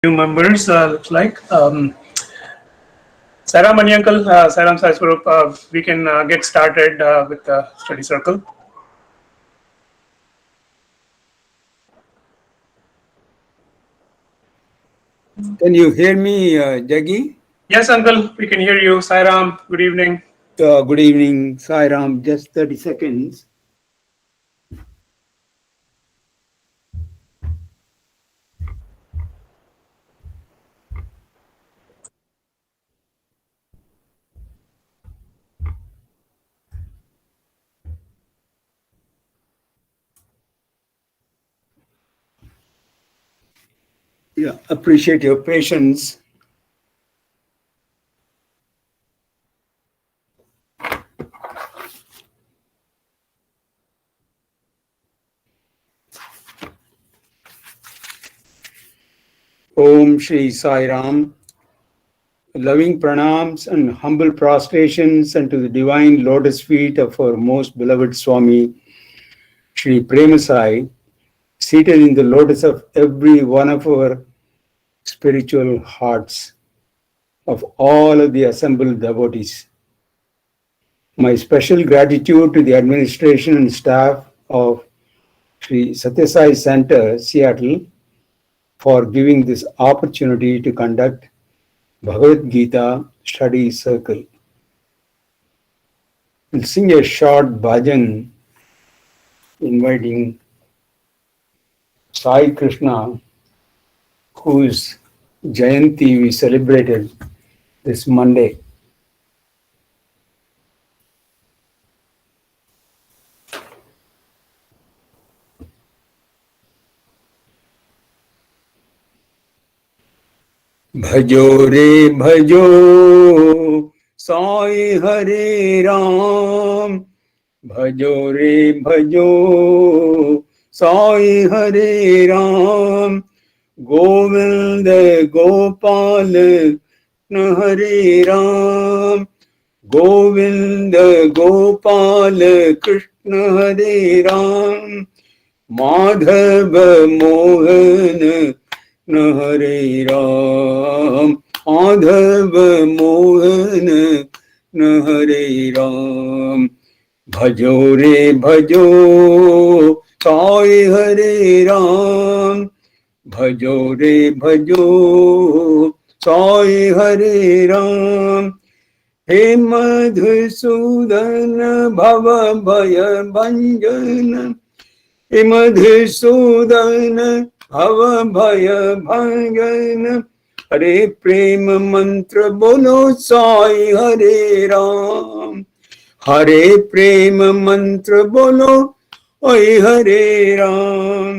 New members, looks like. Sairam and Uncle, Sairam Sai Swarup, we can get started with the study circle. Can you hear me, Jaggi? Yes, Uncle, we can hear you. Sairam, good evening. Good evening, Sai Ram. Just 30 seconds. Yeah, appreciate your patience. Om Shri Sai Ram. Loving pranams and humble prostrations unto the divine lotus feet of our most beloved Swami, Shri Premasai, seated in the lotus of every one of our spiritual hearts, of all of the assembled devotees. My special gratitude to the administration and staff of Sri Satyasai Center, Seattle, for giving this opportunity to conduct Bhagavad Gita study circle. We'll sing a short bhajan inviting Sai Krishna, whose Jayanti we celebrated this Monday. भजो रे भजो साई हरे राम भजो रे भजो साई हरे राम गोविंद गोपाल कृष्ण हरे राम गोविंद गोपाल कृष्ण हरे राम माधव मोहन न हरे राम माधव मोहन न हरे राम भजो रे भजो साई हरे राम भजो रे भजो साई हरे राम हे मधुसूदन भव भय भंजन हे मधुसूदन भव भय भंजन हरे प्रेम मंत्र बोलो साई हरे राम हरे प्रेम मंत्र बोलो ओय हरे राम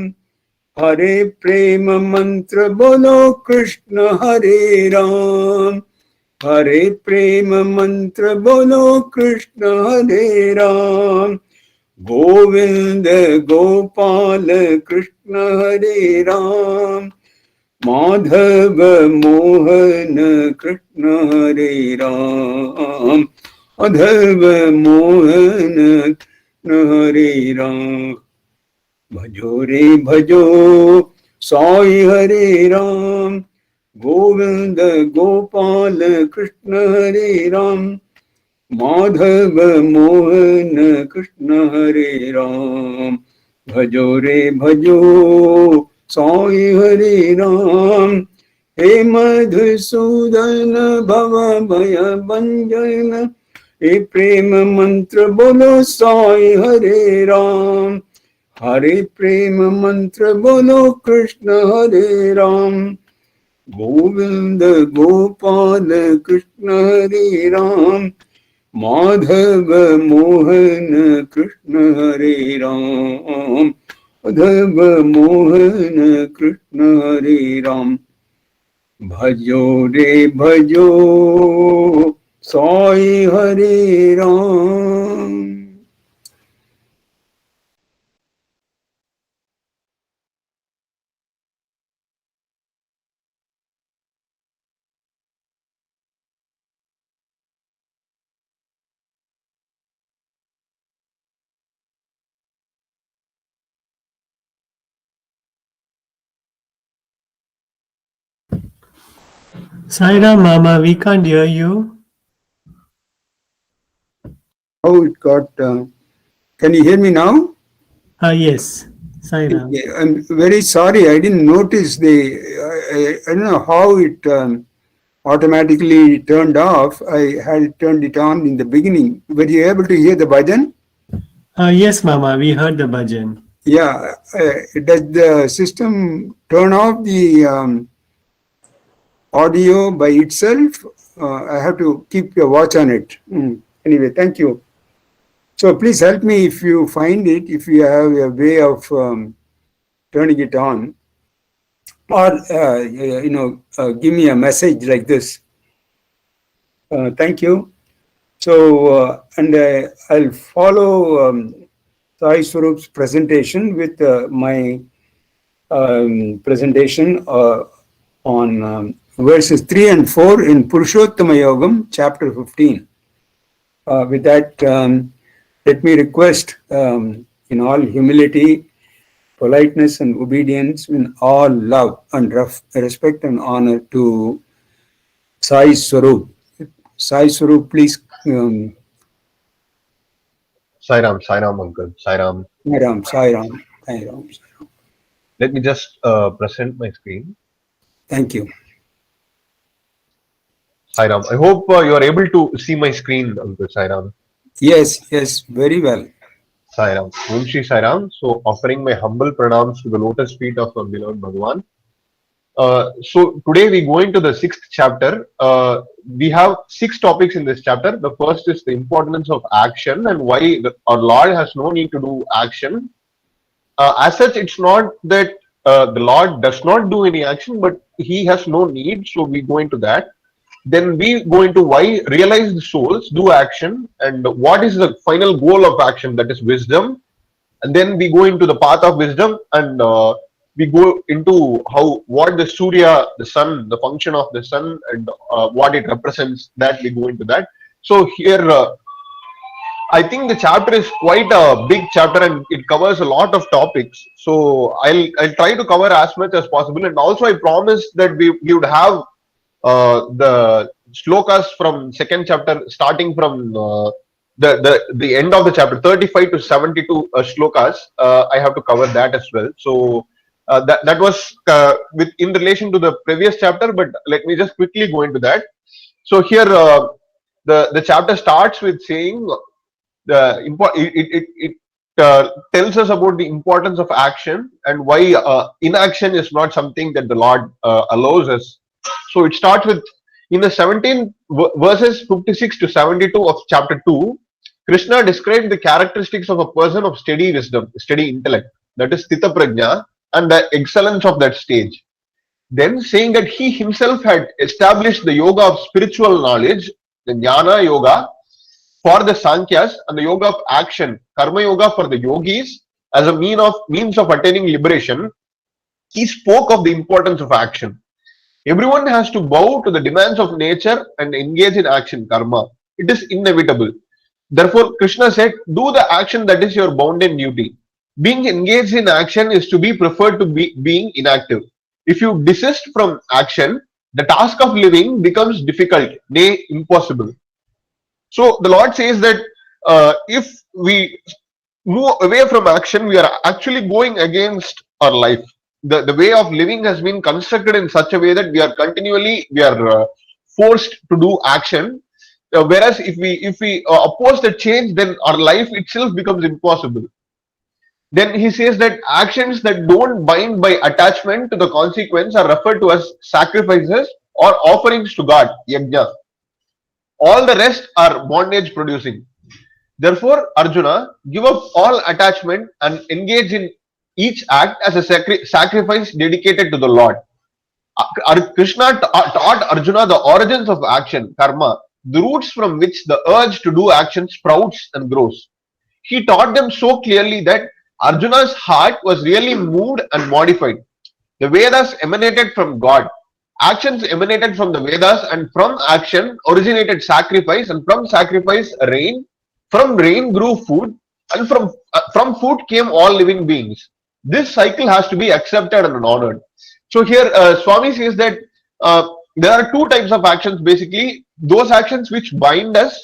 हरे प्रेम मंत्र बोलो कृष्ण हरे राम हरे प्रेम मंत्र बोलो कृष्ण हरे राम गोविंद गोपाल कृष्ण हरे राम माधव मोहन कृष्ण हरे राम माधव मोहन कृष्ण हरे राम भजो रे भजो साई हरे राम गोविंद गोपाल कृष्ण हरे राम माधव मोहन कृष्ण हरे राम भजो रे भजो साई हरे राम हे मधुसूदन भव भय भंजन हे प्रेम मंत्र बोलो साई हरे राम हरे प्रेम मंत्र बोलो कृष्ण हरे राम गोविंद गोपाल कृष्ण हरे राम माधव मोहन कृष्ण हरे राम माधव मोहन कृष्ण हरे राम भजो रे भजो साई हरे Ram Saira Mama, we can't hear you. How it got. Can you hear me now? Yes, Saira. Okay, I'm very sorry. I didn't notice I don't know how it automatically turned off. I had turned it on in the beginning. Were you able to hear the bhajan? Yes, Mama, we heard the bhajan. Yeah. Does the system turn off the audio by itself? I have to keep a watch on it. Anyway, thank you. So please help me if you find it, if you have a way of turning it on, or give me a message like this. Thank you. So, and I'll follow Sai Swarup's presentation with my presentation on verses 3 and 4 in Purushottama Yogam, chapter 15. With that, let me request in all humility, politeness and obedience, in all love and respect and honor to Sai Swarup. Sai Swarup, please. Sai Ram, Uncle. Sai Ram. Sai Ram. Let me just present my screen. Thank you. Sai Ram. I hope you are able to see my screen, Uncle Sai Ram. Yes, very well. Sai Ram. Om Shri Sai Ram. So, offering my humble pranams to the lotus feet of our beloved Bhagwan. So, today we go into the 6th chapter. We have 6 topics in this chapter. The first is the importance of action and why our Lord has no need to do action. As such, it's not that the Lord does not do any action, but He has no need. So, we go into that. Then we go into why realized souls do action and what is the final goal of action, that is wisdom. And then we go into the path of wisdom and we go into what the Surya, the sun, the function of the sun and what it represents, that we go into that. So here I think the chapter is quite a big chapter and it covers a lot of topics. So I'll try to cover as much as possible, and also I promised that we would have the shlokas from 2nd chapter, starting from the end of the chapter, 35 to 72 shlokas. I have to cover that as well. So that was in relation to the previous chapter, but let me just quickly go into that. So here the chapter starts with saying it tells us about the importance of action and why inaction is not something that the Lord allows us. So it starts with, in the 17 verses 56 to 72 of chapter 2, Krishna described the characteristics of a person of steady wisdom, steady intellect, that is Stita Prajna, and the excellence of that stage. Then saying that he himself had established the yoga of spiritual knowledge, the Jnana yoga, for the Sankhyas, and the yoga of action, Karma yoga, for the yogis, as a means of attaining liberation. He spoke of the importance of action. Everyone has to bow to the demands of nature and engage in action, karma. It is inevitable. Therefore, Krishna said, do the action that is your bounden duty. Being engaged in action is to be preferred to being inactive. If you desist from action, the task of living becomes difficult, nay, impossible. So the Lord says that if we move away from action, we are actually going against our life. The way of living has been constructed in such a way that we are forced to do action. Whereas if we oppose the change, then our life itself becomes impossible. Then he says that actions that don't bind by attachment to the consequence are referred to as sacrifices or offerings to God, yajna. All the rest are bondage producing. Therefore, Arjuna, give up all attachment and engage in each act as a sacrifice dedicated to the Lord. Krishna taught Arjuna the origins of action, karma, the roots from which the urge to do action sprouts and grows. He taught them so clearly that Arjuna's heart was really moved and modified. The Vedas emanated from God. Actions emanated from the Vedas, and from action originated sacrifice, and from sacrifice rain. From rain grew food, and from food came all living beings. This cycle has to be accepted and honored. So here Swami says that there are two types of actions basically: those actions which bind us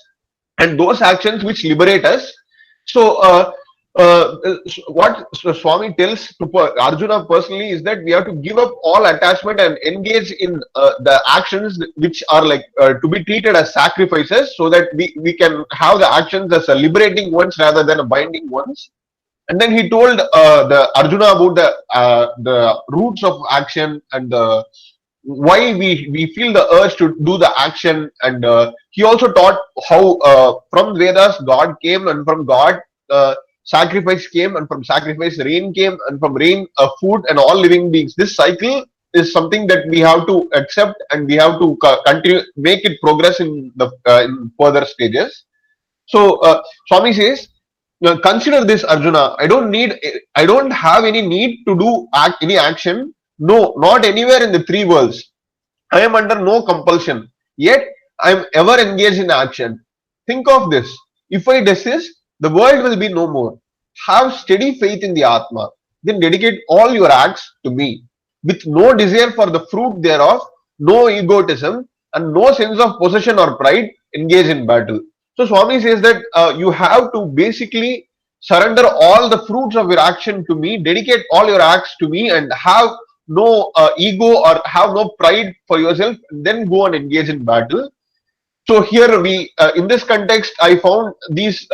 and those actions which liberate us. So, what Swami tells to Arjuna personally is that we have to give up all attachment and engage in the actions which are like to be treated as sacrifices, so that we can have the actions as a liberating ones rather than a binding ones. And then he told the Arjuna about the roots of action and why we feel the urge to do the action. And he also taught how from Vedas God came, and from God sacrifice came, and from sacrifice rain came, and from rain food and all living beings. This cycle is something that we have to accept, and we have to continue, make it progress in the in further stages. So Swami says, consider this, Arjuna. I don't have any need to do any action. No, not anywhere in the three worlds. I am under no compulsion. Yet I am ever engaged in action. Think of this. If I desist, the world will be no more. Have steady faith in the Atma. Then dedicate all your acts to me, with no desire for the fruit thereof, no egotism, and no sense of possession or pride. Engage in battle. So Swami says that you have to basically surrender all the fruits of your action to me, dedicate all your acts to me, and have no ego or have no pride for yourself, then go and engage in battle. So here we, in this context, I found these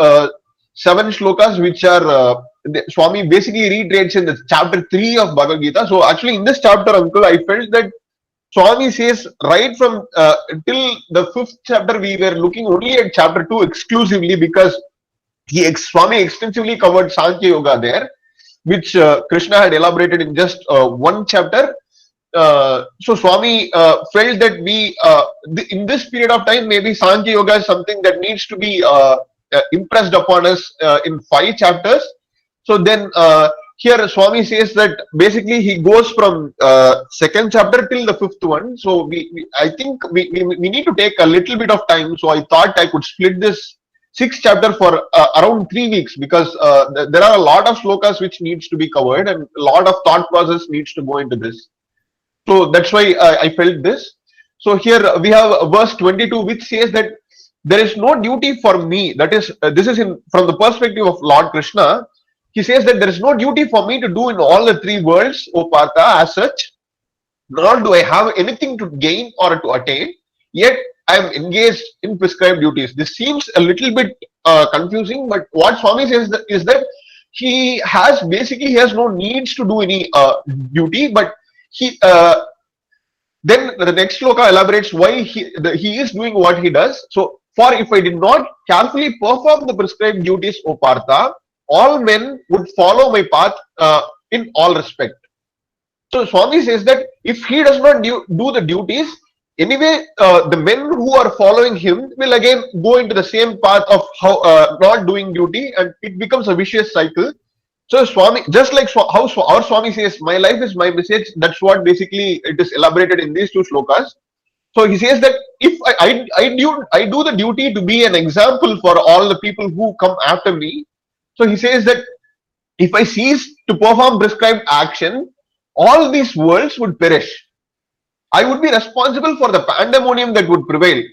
7 shlokas which are Swami basically reiterates in the chapter 3 of Bhagavad Gita. So actually in this chapter, uncle, I felt that Swami says right from till the 5th chapter, we were looking only at chapter 2 exclusively, because Swami extensively covered Sankhya Yoga there, which Krishna had elaborated in just one chapter. So Swami felt that we in this period of time, maybe Sankhya Yoga is something that needs to be impressed upon us in 5 chapters. So then here Swami says that basically he goes from 2nd chapter till the 5th one. So I think we need to take a little bit of time. So I thought I could split this 6th chapter for around 3 weeks, because there are a lot of shlokas which needs to be covered, and a lot of thought process needs to go into this. So that's why I felt this. So here we have verse 22, which says that there is no duty for me. That is, this is from the perspective of Lord Krishna. He says that there is no duty for me to do in all the 3 worlds, O Partha, as such, nor do I have anything to gain or to attain, yet I am engaged in prescribed duties. This seems a little bit confusing, but what Swami says is that he has no needs to do any duty, but he then the next shloka elaborates why he is doing what he does. So, for if I did not carefully perform the prescribed duties, O Partha, all men would follow my path in all respect. So Swami says that if he does not do the duties, anyway, the men who are following him will again go into the same path of how not doing duty, and it becomes a vicious cycle. So Swami, just like how our Swami says, my life is my message. That's what basically it is elaborated in these 2 shlokas. So he says that if I do the duty to be an example for all the people who come after me. So he says that if I cease to perform prescribed action, all these worlds would perish. I would be responsible for the pandemonium that would prevail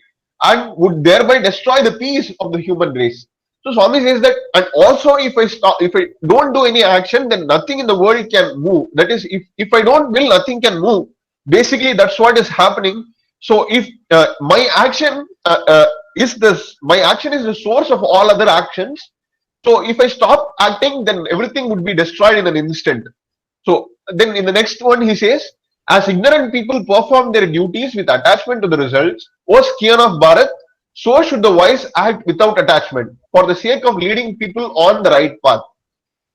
and would thereby destroy the peace of the human race. So Swami says that, and also if I don't do any action, then nothing in the world can move. That is, if I don't will, nothing can move. Basically, that's what is happening. So if my action is the source of all other actions. So if I stop acting, then everything would be destroyed in an instant. So then in the next one he says, as ignorant people perform their duties with attachment to the results, O scion of Bharat, so should the wise act without attachment, for the sake of leading people on the right path.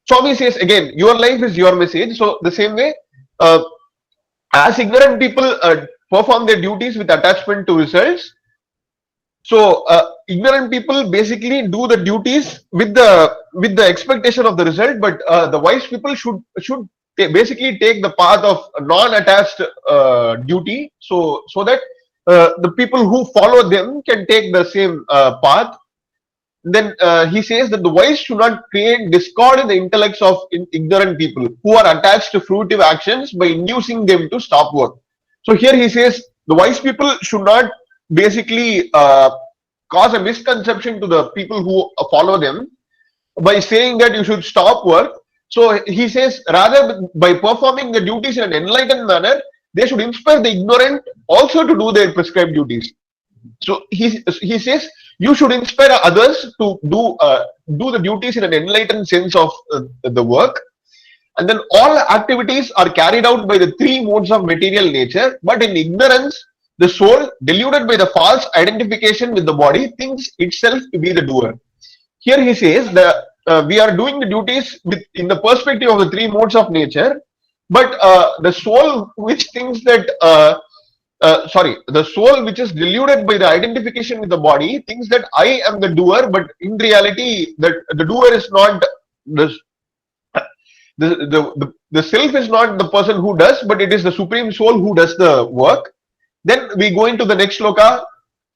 Swami says again, your life is your message. So the same way, as ignorant people perform their duties with attachment to results, so ignorant people basically do the duties with the expectation of the result, but the wise people should basically take the path of non-attached duty, so that the people who follow them can take the same path. Then he says that the wise should not create discord in the intellects of ignorant people who are attached to fruitive actions by inducing them to stop work. So here he says the wise people should not basically cause a misconception to the people who follow them by saying that you should stop work. So he says, rather by performing the duties in an enlightened manner, they should inspire the ignorant also to do their prescribed duties. So he says you should inspire others to do the duties in an enlightened sense of the work. And then all activities are carried out by the three modes of material nature, but in ignorance, the soul, deluded by the false identification with the body, thinks itself to be the doer. Here he says that we are doing the duties in the perspective of the three modes of nature, but the soul which thinks that, the soul which is deluded by the identification with the body thinks that I am the doer, but in reality, the doer is not the self is not the person who does, but it is the supreme soul who does the work. Then we go into the next shloka.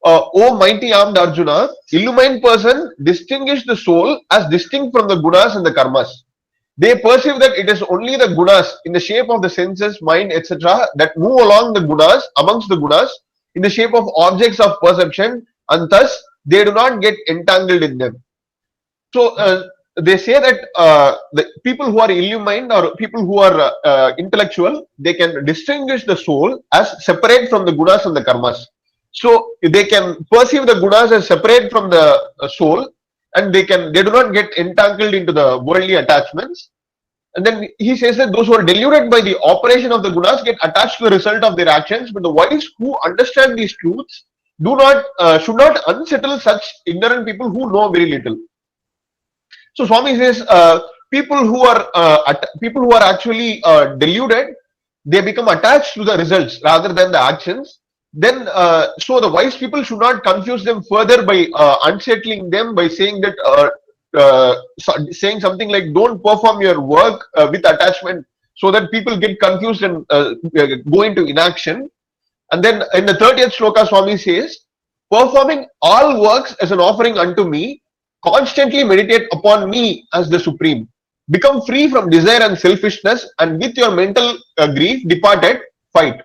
O mighty armed Arjuna, illumined person distinguish the soul as distinct from the gunas and the karmas. They perceive that it is only the gunas in the shape of the senses, mind, etc. that move along the gunas, amongst the gunas, in the shape of objects of perception, and thus they do not get entangled in them. So they say that the people who are illumined or people who are intellectual, they can distinguish the soul as separate from the gunas and the karmas. So they can perceive the gunas as separate from the soul, and they do not get entangled into the worldly attachments. And then he says that those who are deluded by the operation of the gunas get attached to the result of their actions, but the wise who understand these truths should not unsettle such ignorant people who know very little. So Swami says people who are actually deluded, they become attached to the results rather than the actions. Then so the wise people should not confuse them further by unsettling them by saying that saying something like don't perform your work with attachment, so that people get confused and go into inaction. And then in the 30th shloka, Swami says, performing all works as an offering unto me, constantly meditate upon me as the supreme, become free from desire and selfishness, and with your mental grief departed, fight.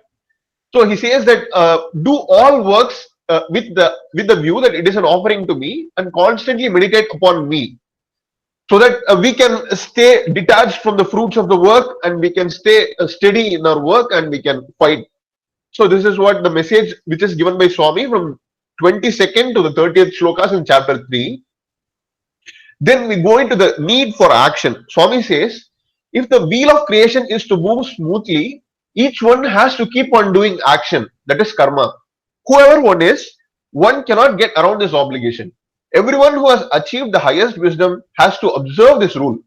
So he says that do all works with the view that it is an offering to me, and constantly meditate upon me, so that we can stay detached from the fruits of the work, and we can stay steady in our work, and we can fight. So this is what the message which is given by Swami from 22nd to the 30th shlokas in chapter 3. Then we go into the need for action. Swami says, if the wheel of creation is to move smoothly, each one has to keep on doing action, that is karma. Whoever one is, one cannot get around this obligation. Everyone who has achieved the highest wisdom has to observe this rule.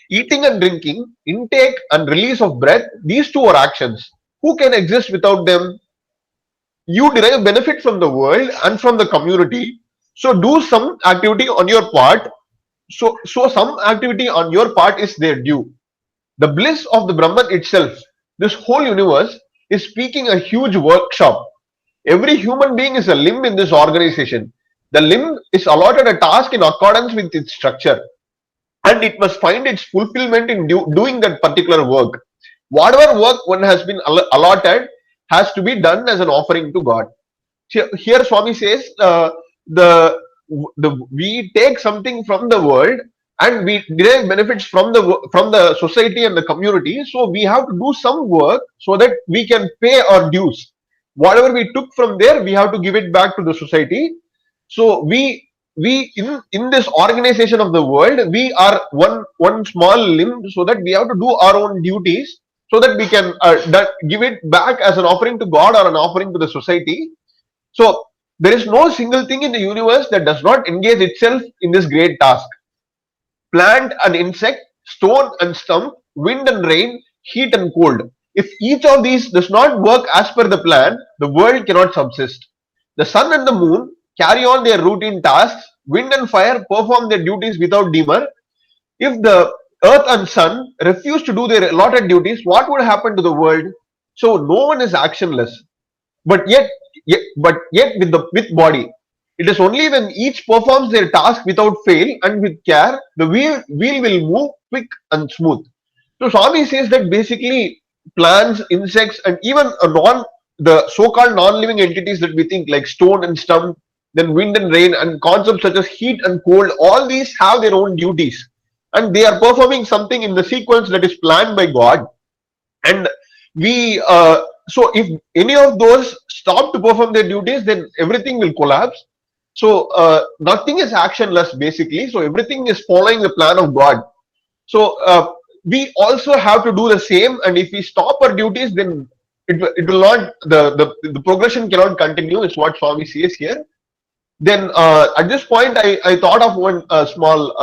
Eating and drinking, intake and release of breath, these two are actions. Who can exist without them? You derive benefit from the world and from the community. So do some activity on your part. So some activity on your part is their due. The bliss of the Brahman itself, this whole universe, is speaking a huge workshop. Every human being is a limb in this organization. The limb is allotted a task in accordance with its structure, and it must find its fulfillment in doing that particular work. Whatever work one has been allotted has to be done as an offering to God. Here Swami says we take something from the world and we derive benefits from the society and the community. So we have to do some work so that we can pay our dues. Whatever we took from there, we have to give it back to the society. So we in this organization of the world, we are one small limb, so that we have to do our own duties, so that we can give it back as an offering to God or an offering to the society. So there is no single thing in the universe that does not engage itself in this great task. Plant and insect, stone and stump, wind and rain, heat and cold. If each of these does not work as per the plan, the world cannot subsist. The sun and the moon carry on their routine tasks. Wind and fire perform their duties without demur. If the earth and sun refuse to do their allotted duties, what would happen to the world? So no one is actionless. But yet with body. It is only when each performs their task without fail and with care, the wheel will move quick and smooth. So Swami says that basically plants, insects, and even the so-called non-living entities that we think, like stone and stump, then wind and rain, and concepts such as heat and cold, all these have their own duties, and they are performing something in the sequence that is planned by God. And we so if any of those stop to perform their duties, then everything will collapse. So nothing is actionless basically, so everything is following the plan of God. So we also have to do the same, and if we stop our duties, then it will not, the progression cannot continue, is what Swami says here. Then at this point I thought of one small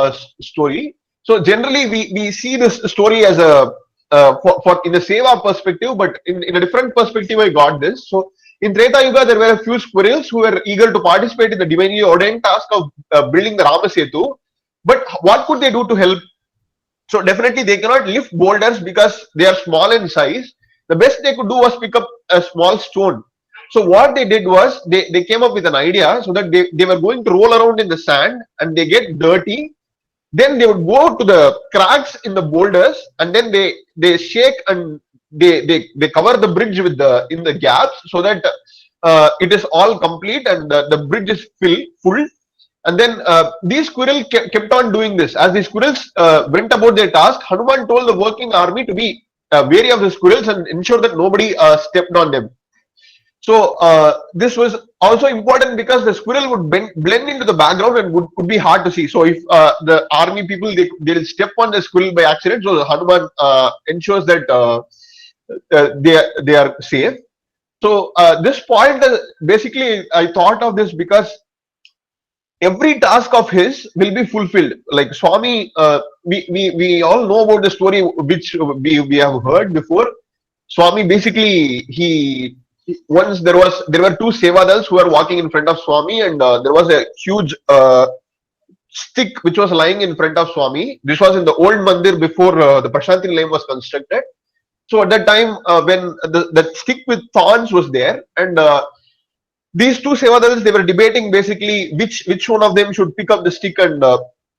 story. So generally we see this story as a for in a seva perspective, but in a different perspective I got this. So in Treta Yuga there were a few squirrels who were eager to participate in the divinely ordained task of building the Ramasetu, but what could they do to help? So definitely they cannot lift boulders because they are small in size. The best they could do was pick up a small stone. So what they did was they came up with an idea, so that they were going to roll around in the sand and they get dirty. Then they would go to the cracks in the boulders, and then they shake and they cover the bridge with in the gaps, so that it is all complete and the bridge is full. And then these squirrels kept on doing this. As the squirrels went about their task, Hanuman told the working army to be wary of the squirrels and ensure that nobody stepped on them. So this was also important because the squirrel would blend into the background and would be hard to see. So if the army people they'll step on the squirrel by accident, so Hanuman ensures that they are safe. So this point basically I thought of this because every task of his will be fulfilled. Like Swami, we all know about the story which we have heard before. Swami basically once there were two sevadals who were walking in front of Swami, and there was a huge stick which was lying in front of Swami. This was in the old mandir before the Prashanti Nilayam was constructed. So at that time when the stick with thorns was there, and these two sevadals, they were debating basically which one of them should pick up the stick and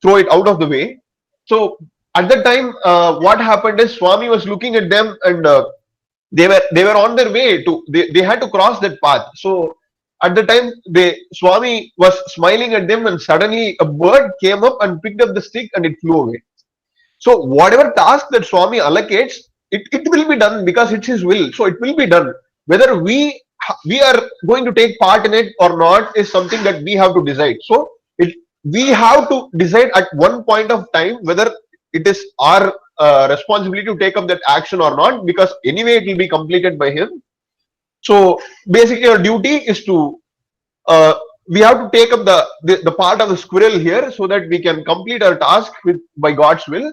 throw it out of the way. So at that time what happened is Swami was looking at them, and they were on their way to they had to cross that path. So at the time Swami was smiling at them, and suddenly a bird came up and picked up the stick and it flew away. So whatever task that Swami allocates, it will be done because it's his will. So it will be done. Whether we are going to take part in it or not is something that we have to decide. So we have to decide at one point of time whether it is our responsibility to take up that action or not, because anyway it will be completed by him. So basically our duty is to we have to take up the part of the squirrel here, so that we can complete our task by God's will.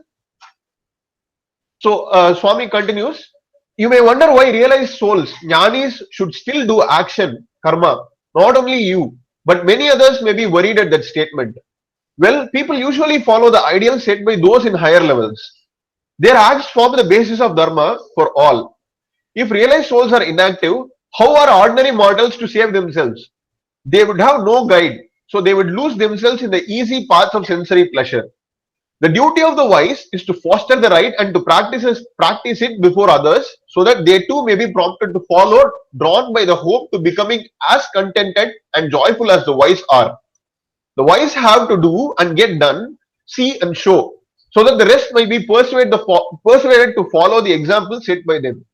So Swami continues, you may wonder why realized souls, jnanis, should still do action, karma. Not only you, but many others may be worried at that statement. Well, people usually follow the ideals set by those in higher levels. Their acts form the basis of dharma for all. If realized souls are inactive, how are ordinary mortals to save themselves? They would have no guide, so they would lose themselves in the easy paths of sensory pleasure. The duty of the wise is to foster the right and to practice it before others, so that they too may be prompted to follow, drawn by the hope to becoming as contented and joyful as the wise are. The wise have to do and get done, see and show, so that the rest may be persuaded to follow the example set by them.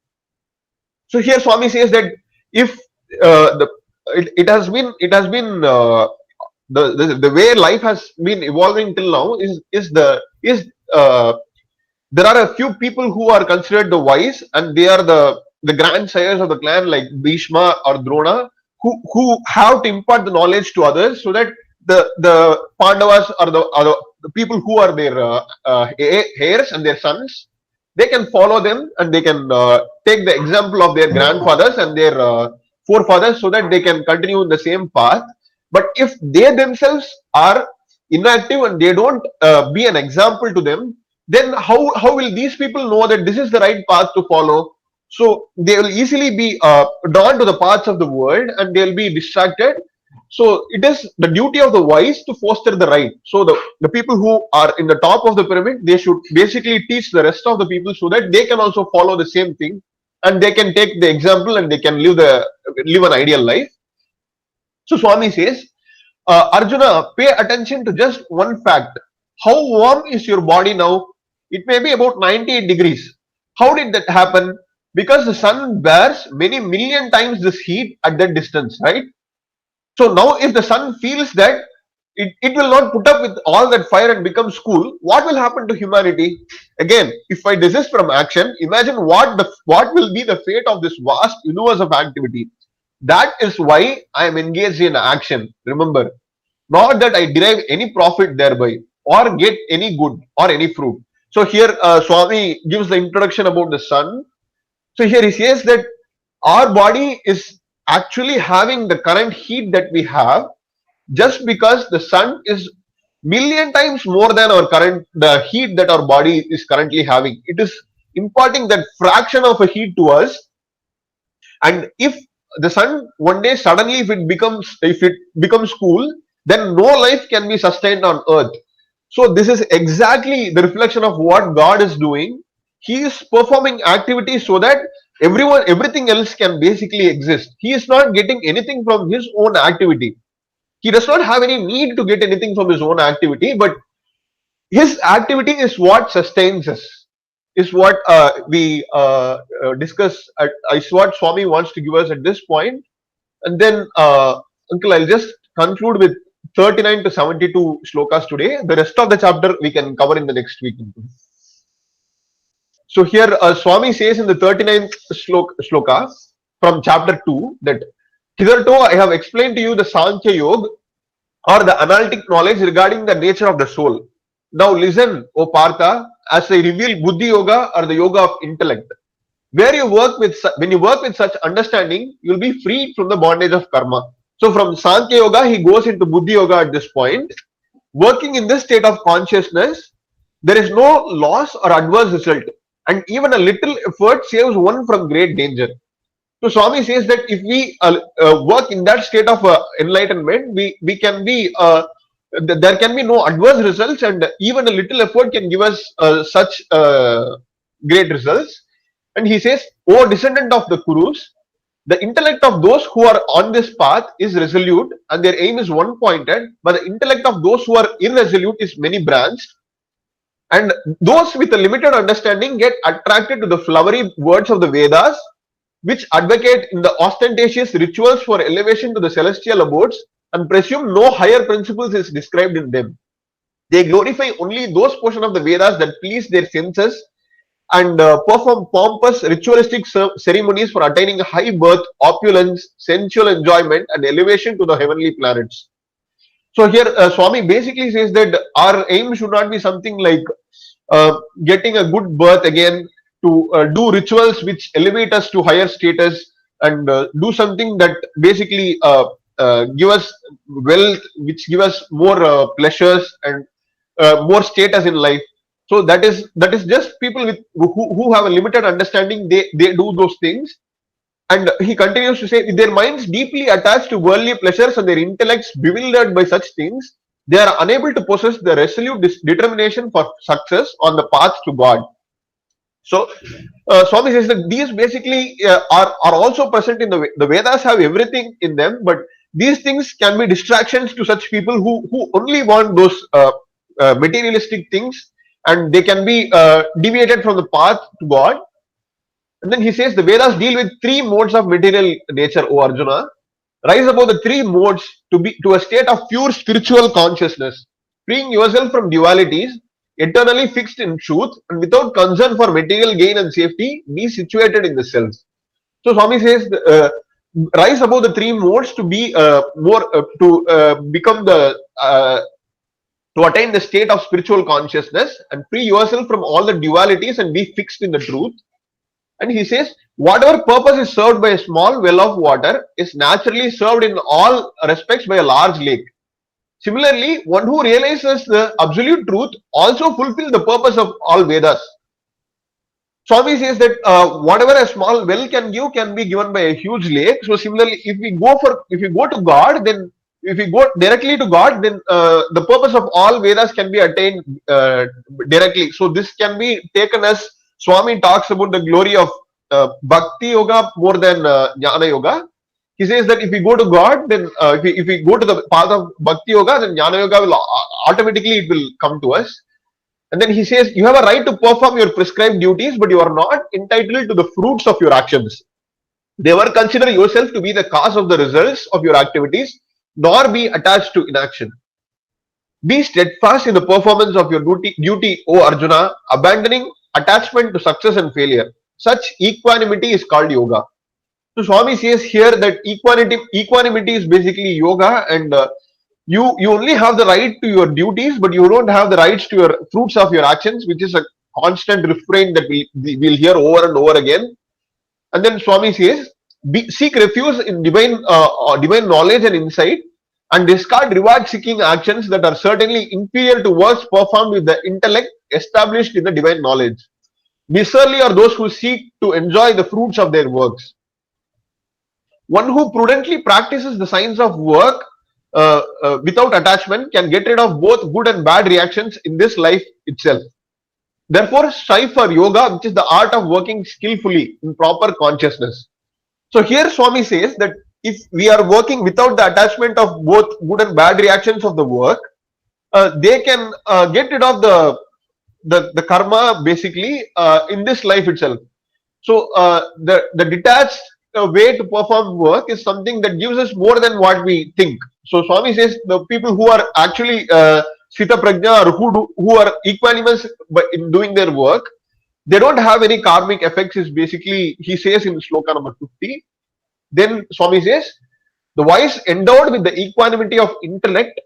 So here Swami says that if it has been the way life has been evolving till now is there are a few people who are considered the wise, and they are the grandsires of the clan, like Bhishma or Drona, who have to impart the knowledge to others, so that the Pandavas or the people who are their heirs and their sons, they can follow them and they can take the example of their grandfathers and their forefathers, so that they can continue in the same path. But if they themselves are inactive and they don't be an example to them, then how will these people know that this is the right path to follow? So they will easily be drawn to the paths of the world and they will be distracted. So it is the duty of the wise to foster the right. So the people who are in the top of the pyramid, they should basically teach the rest of the people, so that they can also follow the same thing and they can take the example and they can live an ideal life. So Swami says, Arjuna, pay attention to just one fact. How warm is your body now? It may be about 98 degrees. How did that happen? Because the sun bears many million times this heat at that distance, right? So now if the sun feels that it will not put up with all that fire and becomes cool, what will happen to humanity? Again, if I desist from action, imagine what will be the fate of this vast universe of activity. That is why I am engaged in action. Remember, not that I derive any profit thereby or get any good or any fruit. So here Swami gives the introduction about the sun. So here he says that our body is actually having the current heat that we have just because the sun is million times more than the heat that our body is currently having. It is imparting that fraction of a heat to us, and if the sun one day suddenly if it becomes cool, then no life can be sustained on earth. So this is exactly the reflection of what God is doing. He is performing activities so that everything else can basically exist. He is not getting anything from his own activity. He does not have any need to get anything from his own activity, but his activity is what sustains us, is what we discuss, is what Swami wants to give us at this point. And then, Uncle, I'll just conclude with 39 to 72 shlokas today. The rest of the chapter we can cover in the next week. So here Swami says in the 39th shloka from chapter 2 that hitherto I have explained to you the Sankhya Yoga or the analytic knowledge regarding the nature of the soul. Now listen, O Partha, as I reveal Buddhi Yoga or the Yoga of intellect. When you work with such understanding, you will be freed from the bondage of karma. So from Sankhya Yoga, he goes into Buddhi Yoga at this point. Working in this state of consciousness, there is no loss or adverse result, and even a little effort saves one from great danger. So Swami says that if we work in that state of enlightenment, we can be there can be no adverse results, and even a little effort can give us such great results. And he says, "O descendant of the Kurus, the intellect of those who are on this path is resolute, and their aim is one pointed, but the intellect of those who are irresolute is many branched. And those with a limited understanding get attracted to the flowery words of the Vedas, which advocate in the ostentatious rituals for elevation to the celestial abodes and presume no higher principles is described in them. They glorify only those portions of the Vedas that please their senses and perform pompous ritualistic ceremonies for attaining high birth, opulence, sensual enjoyment and elevation to the heavenly planets." So here Swami basically says that our aim should not be something like getting a good birth again, to do rituals which elevate us to higher status, and do something that basically give us wealth, which give us more pleasures and more status in life. So that is just people who have a limited understanding. They do those things. And he continues to say, with their minds deeply attached to worldly pleasures and their intellects bewildered by such things, they are unable to possess the resolute determination for success on the path to God. So Swami says that these basically are also present in the Vedas, have everything in them, but these things can be distractions to such people who only want those materialistic things, and they can be deviated from the path to God. And then he says the Vedas deal with three modes of material nature, O Arjuna. Rise above the three modes to a state of pure spiritual consciousness, freeing yourself from dualities, eternally fixed in truth, and without concern for material gain and safety, be situated in the self. So Swami says, rise above the three modes to be become the to attain the state of spiritual consciousness and free yourself from all the dualities and be fixed in the truth. And he says, whatever purpose is served by a small well of water is naturally served in all respects by a large lake. Similarly, one who realizes the absolute truth also fulfills the purpose of all Vedas. Swami says that whatever a small well can give can be given by a huge lake. So similarly, if we go to God, then if we go directly to God, then the purpose of all Vedas can be attained directly. So this can be taken as Swami talks about the glory of Bhakti Yoga more than Jnana Yoga. He says that if we go to God, then if we go to the path of Bhakti Yoga, then Jnana Yoga will automatically it will come to us. And then he says, you have a right to perform your prescribed duties, but you are not entitled to the fruits of your actions. Never consider yourself to be the cause of the results of your activities, nor be attached to inaction. Be steadfast in the performance of your duty, O Arjuna, abandoning attachment to success and failure. Such equanimity is called yoga. So Swami says here that equanimity is basically yoga, and you only have the right to your duties, but you don't have the rights to your fruits of your actions, which is a constant refrain that we'll hear over and over again. And then Swami says, seek refuge in divine knowledge and insight, and discard reward-seeking actions that are certainly inferior to works performed with the intellect established in the divine knowledge. Miserly are those who seek to enjoy the fruits of their works. One who prudently practices the science of work without attachment can get rid of both good and bad reactions in this life itself. Therefore, strive for yoga, which is the art of working skillfully in proper consciousness. So here Swami says that if we are working without the attachment of both good and bad reactions of the work, they can get rid of the karma basically in this life itself. So the detached way to perform work is something that gives us more than what we think. So Swami says the people who are actually Sthita Prajna, or who are equanimous in doing their work, they don't have any karmic effects, is basically he says in sloka number 50. Then Swami says, the wise endowed with the equanimity of intellect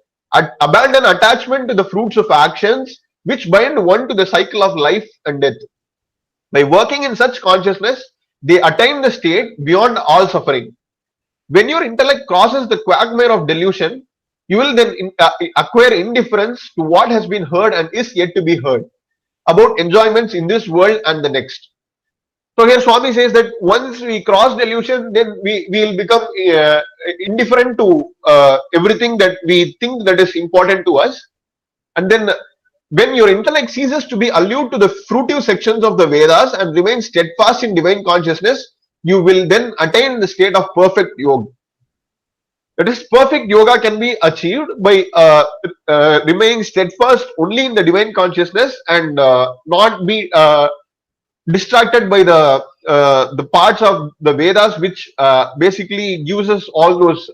abandon attachment to the fruits of actions which bind one to the cycle of life and death. By working in such consciousness, they attain the state beyond all suffering. When your intellect crosses the quagmire of delusion, you will then acquire indifference to what has been heard and is yet to be heard about enjoyments in this world and the next. So here Swami says that once we cross delusion, then we will become indifferent to everything that we think that is important to us. And then when your intellect ceases to be allured to the fruitive sections of the Vedas and remains steadfast in divine consciousness, you will then attain the state of perfect yoga. That is, perfect yoga can be achieved by remaining steadfast only in the divine consciousness and not be distracted by the parts of the Vedas which basically gives us all those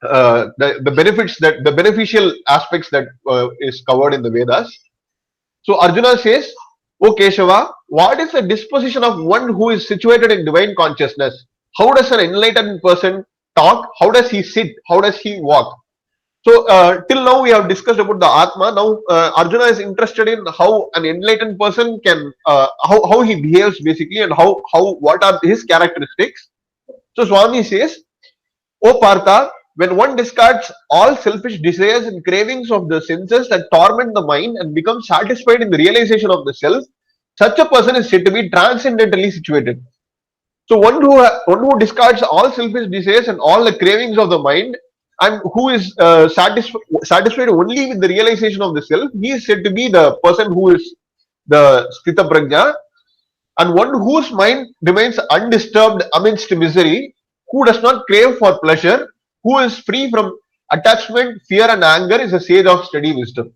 the benefits, that the beneficial aspects that is covered in the Vedas. So Arjuna says, O Keshava, what is the disposition of one who is situated in divine consciousness? How does an enlightened person talk? How does he sit? How does he walk? So till now we have discussed about the Atma. Now Arjuna is interested in how an enlightened person can, how he behaves basically, and what are his characteristics. So Swami says, O Partha, when one discards all selfish desires and cravings of the senses that torment the mind and becomes satisfied in the realization of the self, such a person is said to be transcendently situated. So one who discards all selfish desires and all the cravings of the mind and who is satisfied only with the realization of the self, he is said to be the person who is the Sthita Prajna, and one whose mind remains undisturbed amidst misery, who does not crave for pleasure, who is free from attachment, fear and anger, is a sage of steady wisdom.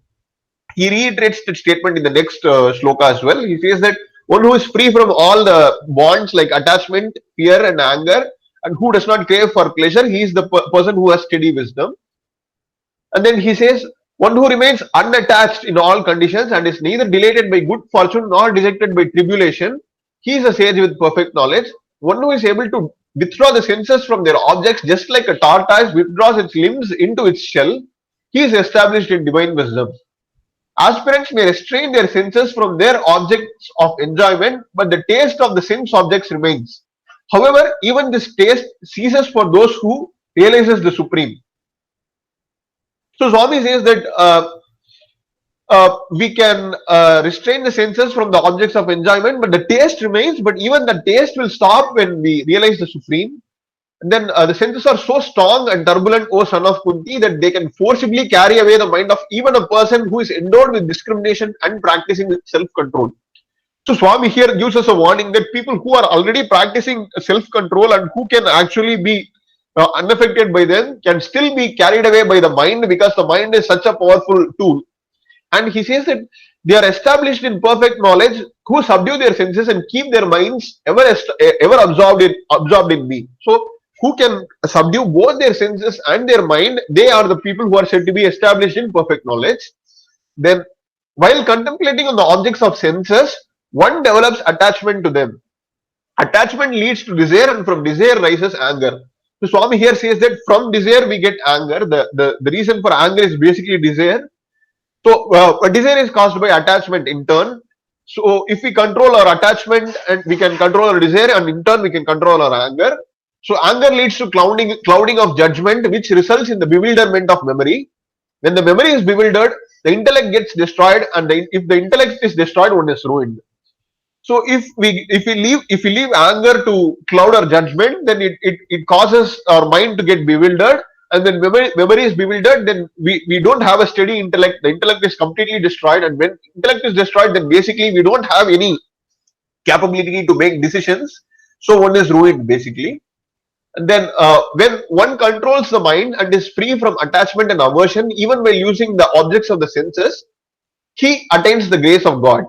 He reiterates that statement in the next shloka as well. He says that one who is free from all the bonds like attachment, fear and anger, and who does not crave for pleasure, he is the person who has steady wisdom. And then he says, one who remains unattached in all conditions and is neither delighted by good fortune nor dejected by tribulation, he is a sage with perfect knowledge. One who is able to withdraw the senses from their objects just like a tortoise withdraws its limbs into its shell, he is established in divine wisdom. Aspirants may restrain their senses from their objects of enjoyment, but the taste of the sense objects remains. However, even this taste ceases for those who realizes the Supreme. So Swami says that we can restrain the senses from the objects of enjoyment, but the taste remains. But even the taste will stop when we realize the Supreme. And then the senses are so strong and turbulent, O son of Kunti, that they can forcibly carry away the mind of even a person who is endowed with discrimination and practicing self-control. So Swami here gives us a warning that people who are already practicing self-control and who can actually be unaffected by them can still be carried away by the mind, because the mind is such a powerful tool. And he says that they are established in perfect knowledge who subdue their senses and keep their minds ever absorbed in me. So who can subdue both their senses and their mind, they are the people who are said to be established in perfect knowledge. Then while contemplating on the objects of senses, one develops attachment to them. Attachment leads to desire, and from desire rises anger. So Swami here says that from desire we get anger. The reason for anger is basically desire. So desire is caused by attachment in turn. So if we control our attachment, and we can control our desire, and in turn we can control our anger. So anger leads to clouding of judgment, which results in the bewilderment of memory. When the memory is bewildered, the intellect gets destroyed, and if the intellect is destroyed, one is ruined. So if we leave anger to cloud our judgment, then it causes our mind to get bewildered, and when memory is bewildered, then we don't have a steady intellect. The intellect is completely destroyed, and when intellect is destroyed, then basically we don't have any capability to make decisions. So one is ruined basically. And then when one controls the mind and is free from attachment and aversion, even while using the objects of the senses, he attains the grace of God.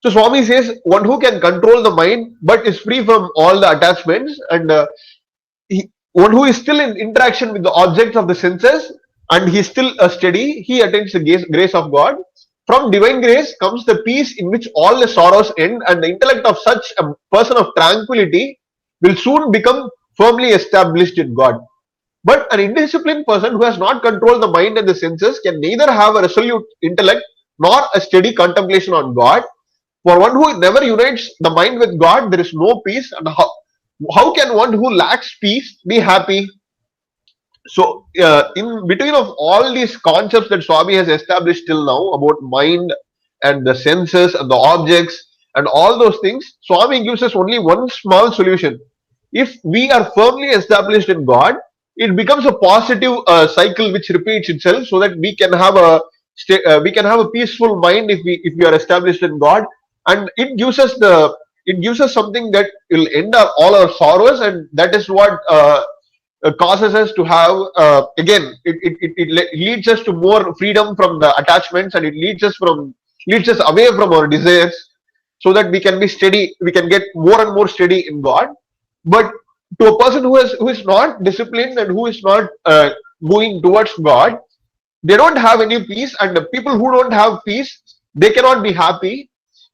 So Swami says one who can control the mind but is free from all the attachments, and one who is still in interaction with the objects of the senses and he is still steady, he attains the grace of God. From divine grace comes the peace in which all the sorrows end, and the intellect of such a person of tranquility will soon become firmly established in God. But an indisciplined person who has not controlled the mind and the senses can neither have a resolute intellect nor a steady contemplation on God. For one who never unites the mind with God, there is no peace. And how can one who lacks peace be happy? So, in between of all these concepts that Swami has established till now about mind and the senses and the objects and all those things, Swami gives us only one small solution. If we are firmly established in God, it becomes a positive cycle which repeats itself, so that we can have a peaceful mind if we are established in God. And it gives us something that will end all our sorrows, and that is what causes us to have again it leads us to more freedom from the attachments, and it leads us away from our desires, so that we can be steady, we can get more and more steady in God. But to a person who is not disciplined and who is not moving towards God, they don't have any peace, and the people who don't have peace, they cannot be happy.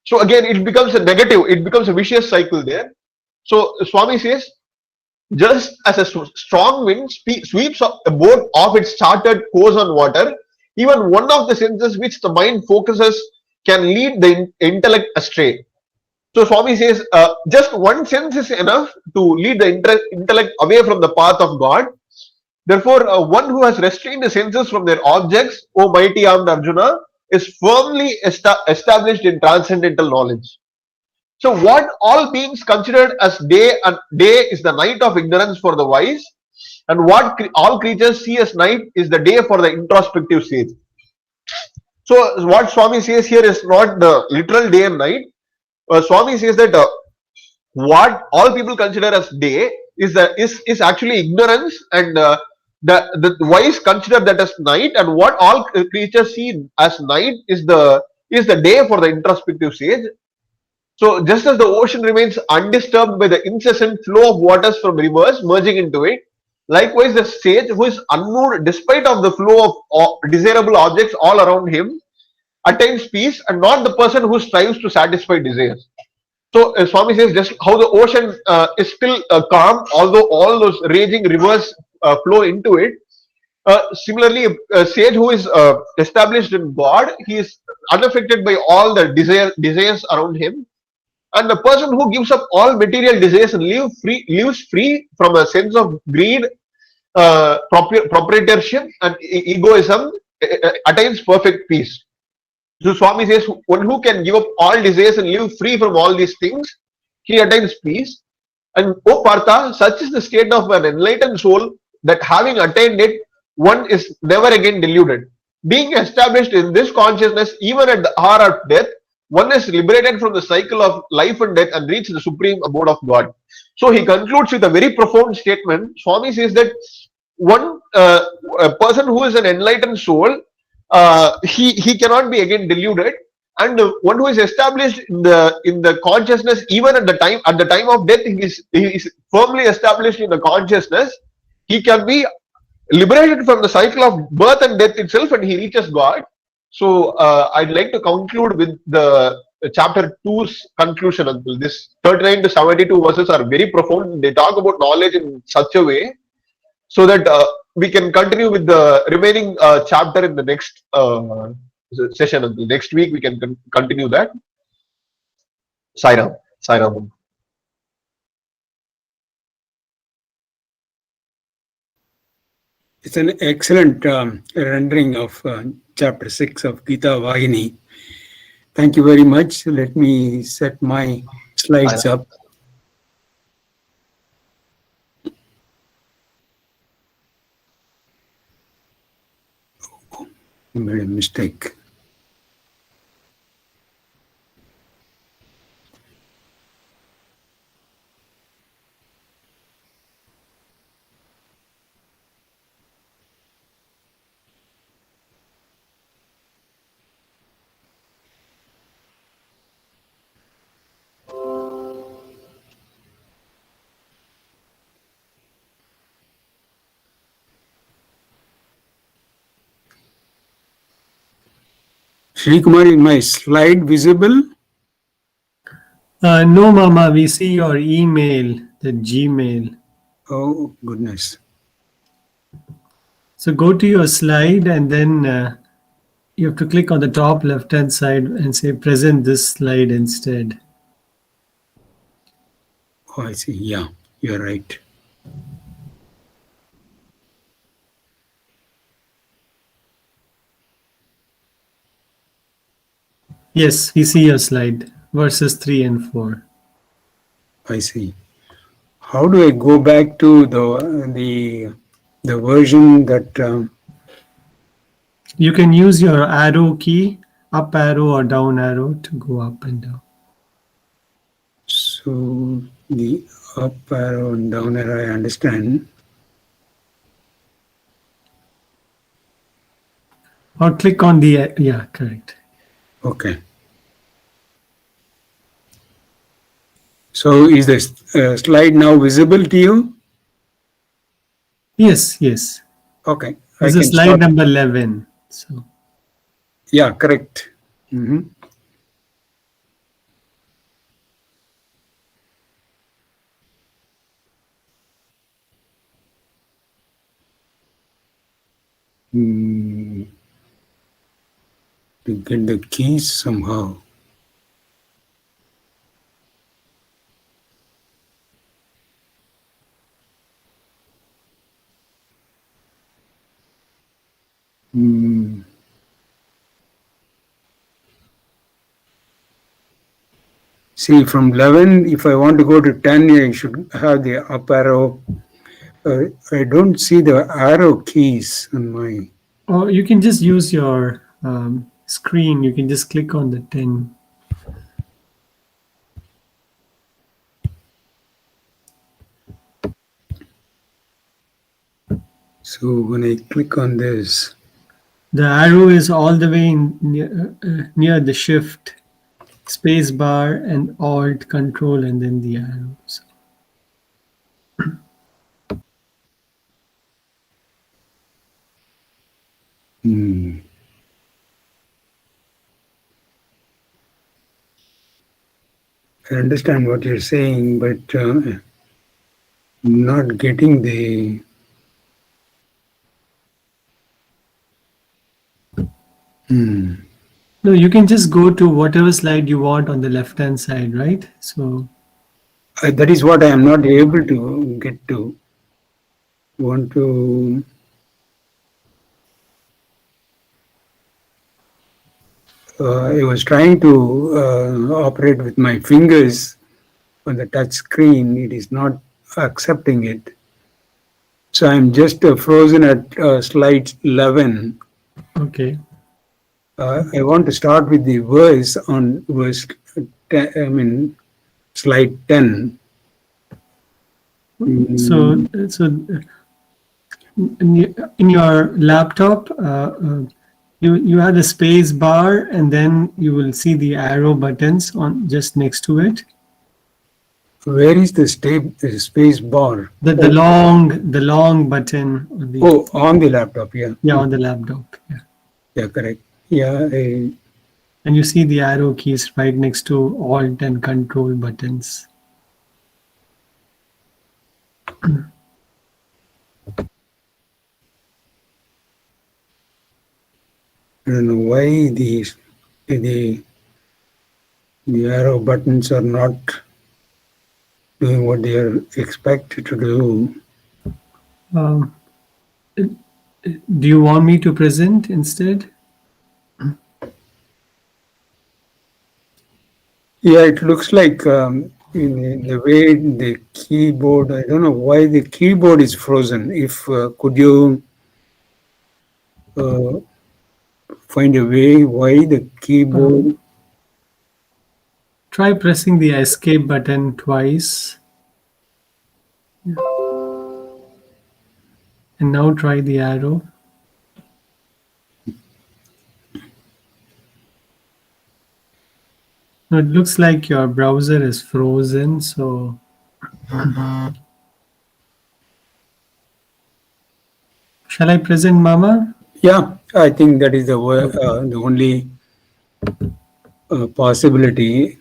So again, it becomes a negative, it becomes a vicious cycle there. So Swami says, just as a strong wind sweeps a boat off its charted course on water, even one of the senses which the mind focuses can lead the intellect astray. So Swami says, just one sense is enough to lead the intellect away from the path of God. Therefore, one who has restrained the senses from their objects, O mighty armed Arjuna, is firmly established in transcendental knowledge. So what all beings considered as day is the night of ignorance for the wise, and what all creatures see as night is the day for the introspective sage. So what Swami says here is not the literal day and night. Swami says that what all people consider as day is actually ignorance, and the wise consider that as night, and what all creatures see as night is the day for the introspective sage. So just as the ocean remains undisturbed by the incessant flow of waters from rivers merging into it, likewise the sage who is unmoved despite of the flow of desirable objects all around him attains peace, and not the person who strives to satisfy desires. So Swami says, just how the ocean is still calm, although all those raging rivers flow into it. Similarly, a sage who is established in God, he is unaffected by all the desires around him. And the person who gives up all material desires and lives free from a sense of greed, proprietorship, and egoism attains perfect peace. So Swami says, one who can give up all desires and live free from all these things, he attains peace. And O Partha, such is the state of an enlightened soul, that having attained it, one is never again deluded. Being established in this consciousness, even at the hour of death, one is liberated from the cycle of life and death and reach the supreme abode of God. So he concludes with a very profound statement. Swami says that one a person who is an enlightened soul, he cannot be again deluded, and one who is established in the consciousness, even at the time of death, he is firmly established in the consciousness. He can be liberated from the cycle of birth and death itself, and he reaches God. So I'd like to conclude with the chapter 2's conclusion. Until this 39 to 72 verses are very profound. They talk about knowledge in such a way so that we can continue with the remaining chapter in the next session. Until next week, we can continue that. Sai Ram. Sai Ram. It's an excellent rendering of chapter 6 of Gita Vahini. Thank you very much. Let me set my slides up. Oh, I made a mistake. Shri Kumar, is my slide visible? No, Mama, we see your email, the Gmail. Oh, goodness. So go to your slide and then you have to click on the top left-hand side and say present this slide instead. Oh, I see. Yeah, you're right. Yes, we see your slide, verses 3 and 4. I see. How do I go back to the version that You can use your arrow key, up arrow or down arrow, to go up and down. so the up arrow and down arrow, I understand. Or click on the, yeah, correct. Okay. So is the slide now visible to you? Yes, yes. Okay. This is slide number 11. So Yeah, correct. Mm-hmm. To get the keys somehow. See, from 11, if I want to go to 10, I should have the up arrow. I don't see the arrow keys on my... or you can just use your screen. You can just click on the 10. So when I click on this, The arrow is all the way near the shift, space bar and alt, control, and then the arrows. I understand what you're saying, but I'm not getting the... No, you can just go to whatever slide you want on the left-hand side, right? So that is what I am not able to get to. Want to... I was trying to operate with my fingers on the touch screen. It is not accepting it. So I'm just frozen at slide 11. okay. I want to start with the verse on verse 10, slide 10. So in your laptop, you have the space bar, and then you will see the arrow buttons on just next to it. Where is the space bar? The long button. On the laptop, yeah. Yeah, on the laptop. Yeah. Yeah, correct. Yeah. And you see the arrow keys right next to Alt and Control buttons. I don't know why the arrow buttons are not doing what they are expected to do. Do you want me to present instead? Yeah, it looks like in the way the keyboard, I don't know why the keyboard is frozen. If could you find a way why the keyboard? Try pressing the escape button twice. Yeah. And now try the arrow. Now it looks like your browser is frozen, so shall I present, Mama? Yeah, I think that is the only possibility.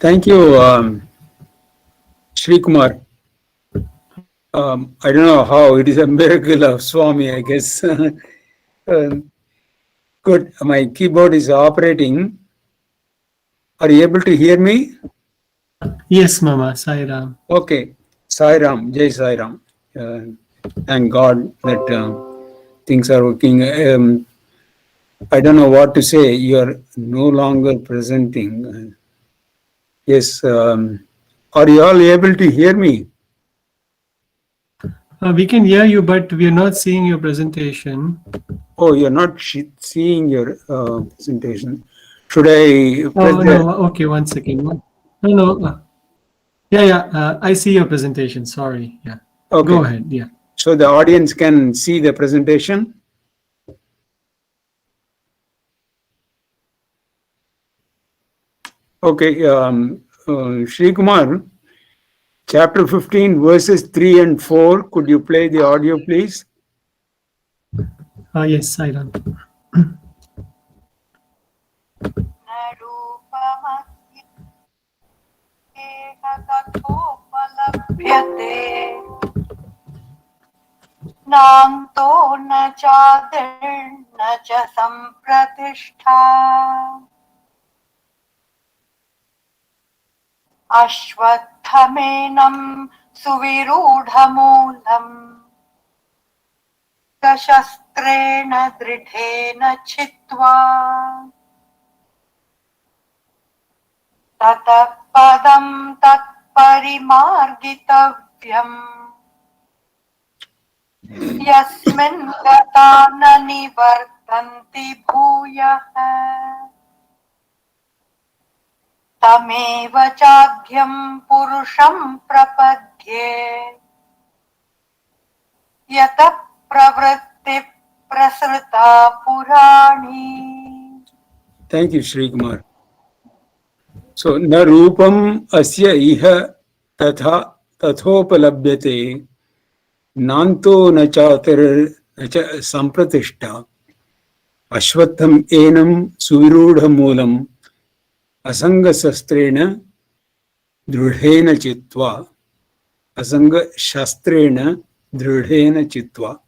Thank you, Sri Kumar. I don't know how, it is a miracle of Swami, I guess. Good, my keyboard is operating. Are you able to hear me? Yes, Mama. Sai Ram. Okay, Sai Ram, Jai Sai Ram. Thank God that things are working. I don't know what to say. You are no longer presenting. Yes, are you all able to hear me? We can hear you, but we are not seeing your presentation. Oh, you're not seeing your presentation. Should I press no. Okay, one second. No. Yeah. I see your presentation. Sorry. Yeah. Okay. Go ahead. Yeah. So the audience can see the presentation? Okay. Sri Kumar, chapter 15, verses 3 and 4. Could you play the audio, please? Yes, Sai Ram. नान्तो न चादिर्न च सम्प्रतिष्ठा अश्वत्थमेनं सुविरूढमूलम् शस्त्रेण दृढेन छित्त्वा ततः पदं तत्परिमार्गितव्यम् यस्मिन् गता न निवर्तन्ति भूयः तमेव चाद्यं पुरुषं प्रपद्ये यतः प्रवृत्ति प्रसृता पुराणी. Thank you, Sri Kumar. So, na rupam asya iha tathopalabhyate nanto na chatir na cha sampratishta ashwatham enam suvirudha moolam asanga sastrena drudhena chitva asanga shastrena drudhena chitva.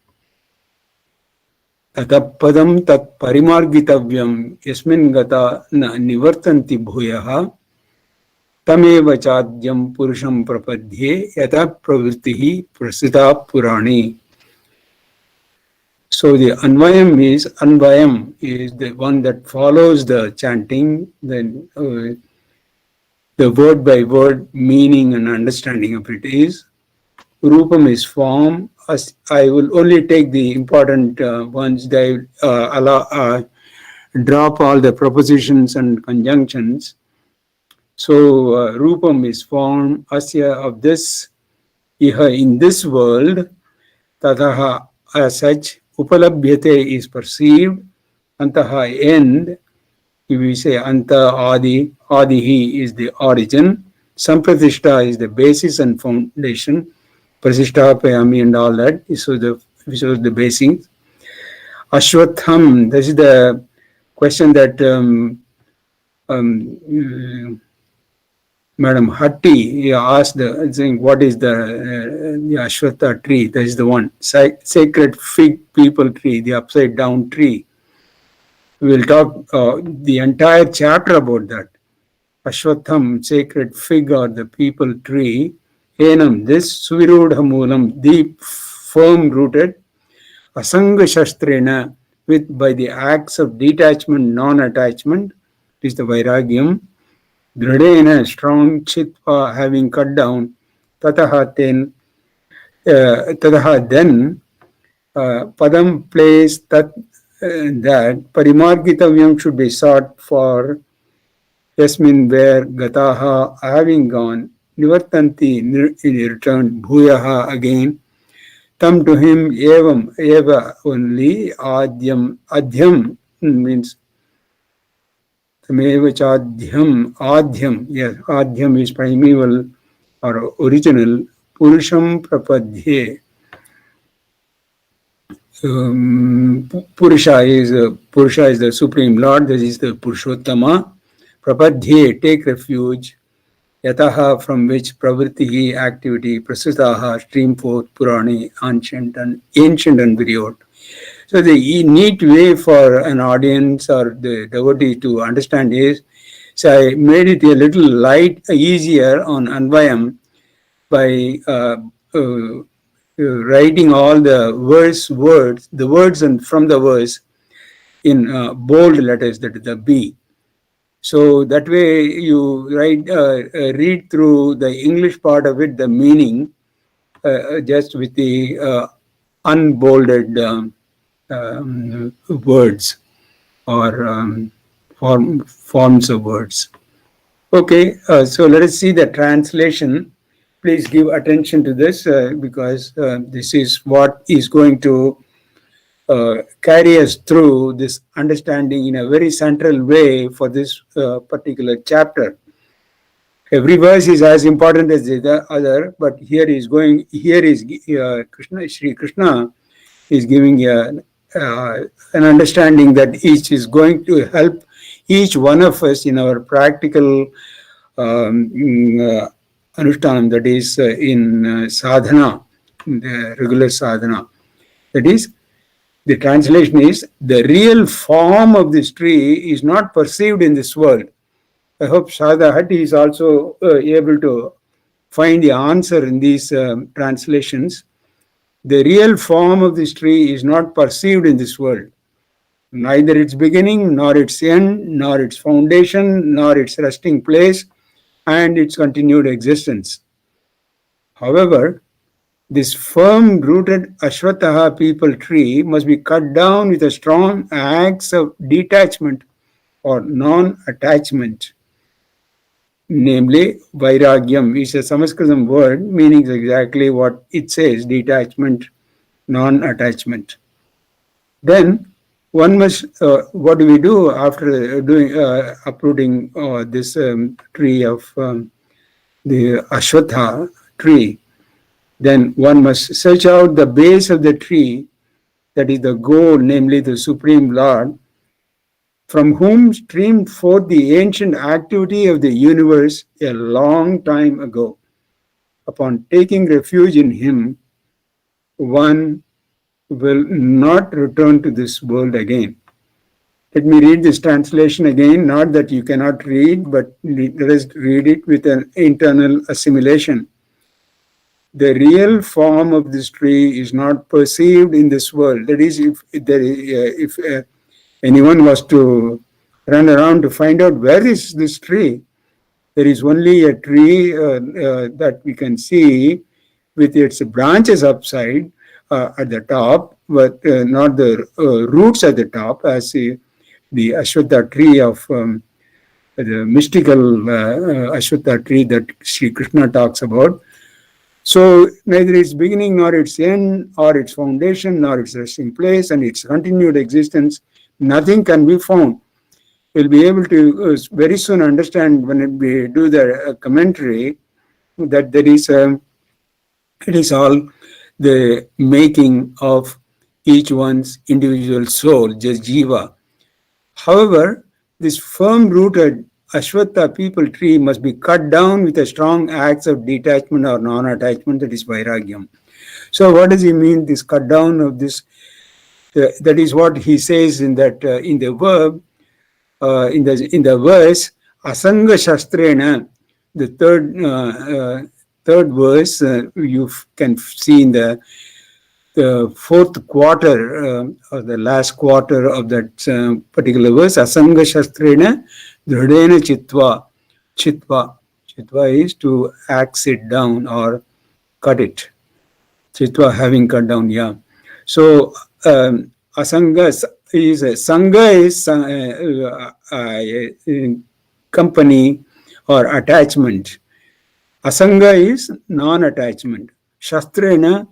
Tatapadam tat parimargitavyam yasmin gata na nivartanti bhuyaha tameva chadyam purusham prapadhye yata pravrittihi prasita purani. So the Anvayam is the one that follows the chanting, then the word by word meaning and understanding of it is. Rupam is form. I will only take the important ones. They drop all the prepositions and conjunctions. So Rupam is form. Asya of this, iha in this world, tataha as such, upalabhyate is perceived, antaha end. If we say anta adi, adihi is the origin, sampratishta is the basis and foundation, prasishta payami and all that. So the basics. Ashwatham, this is the question that Madam Hatti asked, saying, what is the Ashwatha tree? That is the one. Sacred fig people tree, the upside down tree. We will talk the entire chapter about that. Ashwatham, sacred fig or the people tree. Enam, this Suvirudha Moolam, deep, firm rooted. Asanga Shastrena, with by the acts of detachment, non-attachment, it is the Vairagyam. Dradena, strong chitva, having cut down. Tataha then, Padam place that Parimargitavyam should be sought for Yasmin where Gataha having gone, Nivartanti returned, Bhuyaha again, come to him evam, eva only, adhyam means Tameva adhyam, yes, adhyam is primeval or original, Purusham prapadhye. Purusha is the Supreme Lord, that is the Purushottama. Prapadhye, take refuge. Yataha, from which pravritti, activity, prasutaha, stream forth, purani, ancient and very old. So the neat way for an audience or the devotee to understand is, so I made it a little light, easier on Anvayam by writing all the words, the words and from the verse in bold letters, that is the B. So that way you read through the English part of it, the meaning, just with the unbolded words or forms of words. Okay, so let us see the translation. Please give attention to this because this is what is going to carry us through this understanding in a very central way for this particular chapter. Every verse is as important as the other, but here is Krishna, Sri Krishna is giving an understanding that each is going to help each one of us in our practical anushtanam, that is in sadhana, in the regular sadhana. That is, the translation is, the real form of this tree is not perceived in this world. I hope Shada Hatti is also able to find the answer in these translations. The real form of this tree is not perceived in this world. Neither its beginning, nor its end, nor its foundation, nor its resting place, and its continued existence. However, this firm-rooted Ashwataha people tree must be cut down with a strong acts of detachment or non-attachment. Namely, Vairagyam is a Sanskrit word meaning exactly what it says, detachment, non-attachment. Then, one must, what do we do after uprooting this tree of the Ashwatha tree? Then one must search out the base of the tree, that is the goal, namely the Supreme Lord, from whom streamed forth the ancient activity of the universe a long time ago. Upon taking refuge in him, one will not return to this world again. Let me read this translation again, not that you cannot read, but let us read it with an internal assimilation. The real form of this tree is not perceived in this world. That is, if anyone was to run around to find out where is this tree, there is only a tree that we can see with its branches upside at the top, but not the roots at the top, as the Ashwatha tree of the mystical Ashwatha tree that Sri Krishna talks about. So neither its beginning nor its end or its foundation nor its resting place and its continued existence, nothing can be found. We'll be able to very soon understand when we do the commentary that there is it is all the making of each one's individual soul, just jiva. However, this firm-rooted Ashwatha people tree must be cut down with a strong acts of detachment or non-attachment, that is vairagyam. So what does he mean, this cut down of this? That is what he says in that in the verb, in the verse, asanga shastrena, the third verse, you can see in the fourth quarter or the last quarter of that particular verse, asanga shastrena dhridena chitva. Chitva is to axe it down or cut it. Chitva, having cut down, yeah. So asanga is sangha is company or attachment. Asanga is non-attachment. Shastrena,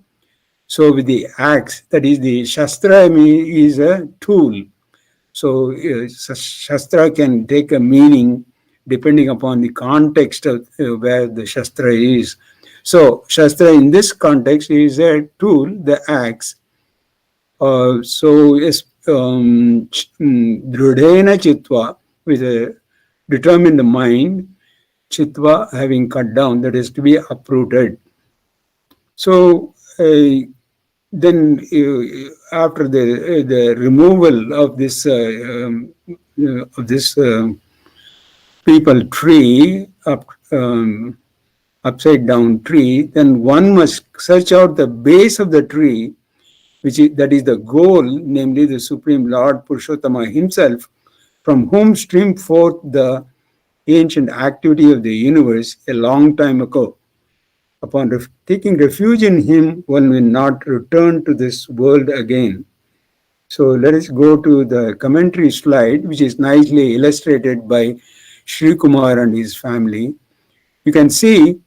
so with the axe, that is the shastra is a tool. So shastra can take a meaning depending upon the context of where the shastra is. So shastra in this context is a tool, the axe. So yes, dhrudena chitva, with a determined mind, chitva having cut down, that is to be uprooted. So then after the removal of this people tree, upside down tree, then one must search out the base of the tree, that is the goal, namely the Supreme Lord Purushottama himself, from whom streamed forth the ancient activity of the universe a long time ago. Upon taking refuge in him, one will not return to this world again. So let us go to the commentary slide, which is nicely illustrated by Sri Kumar and his family. You can see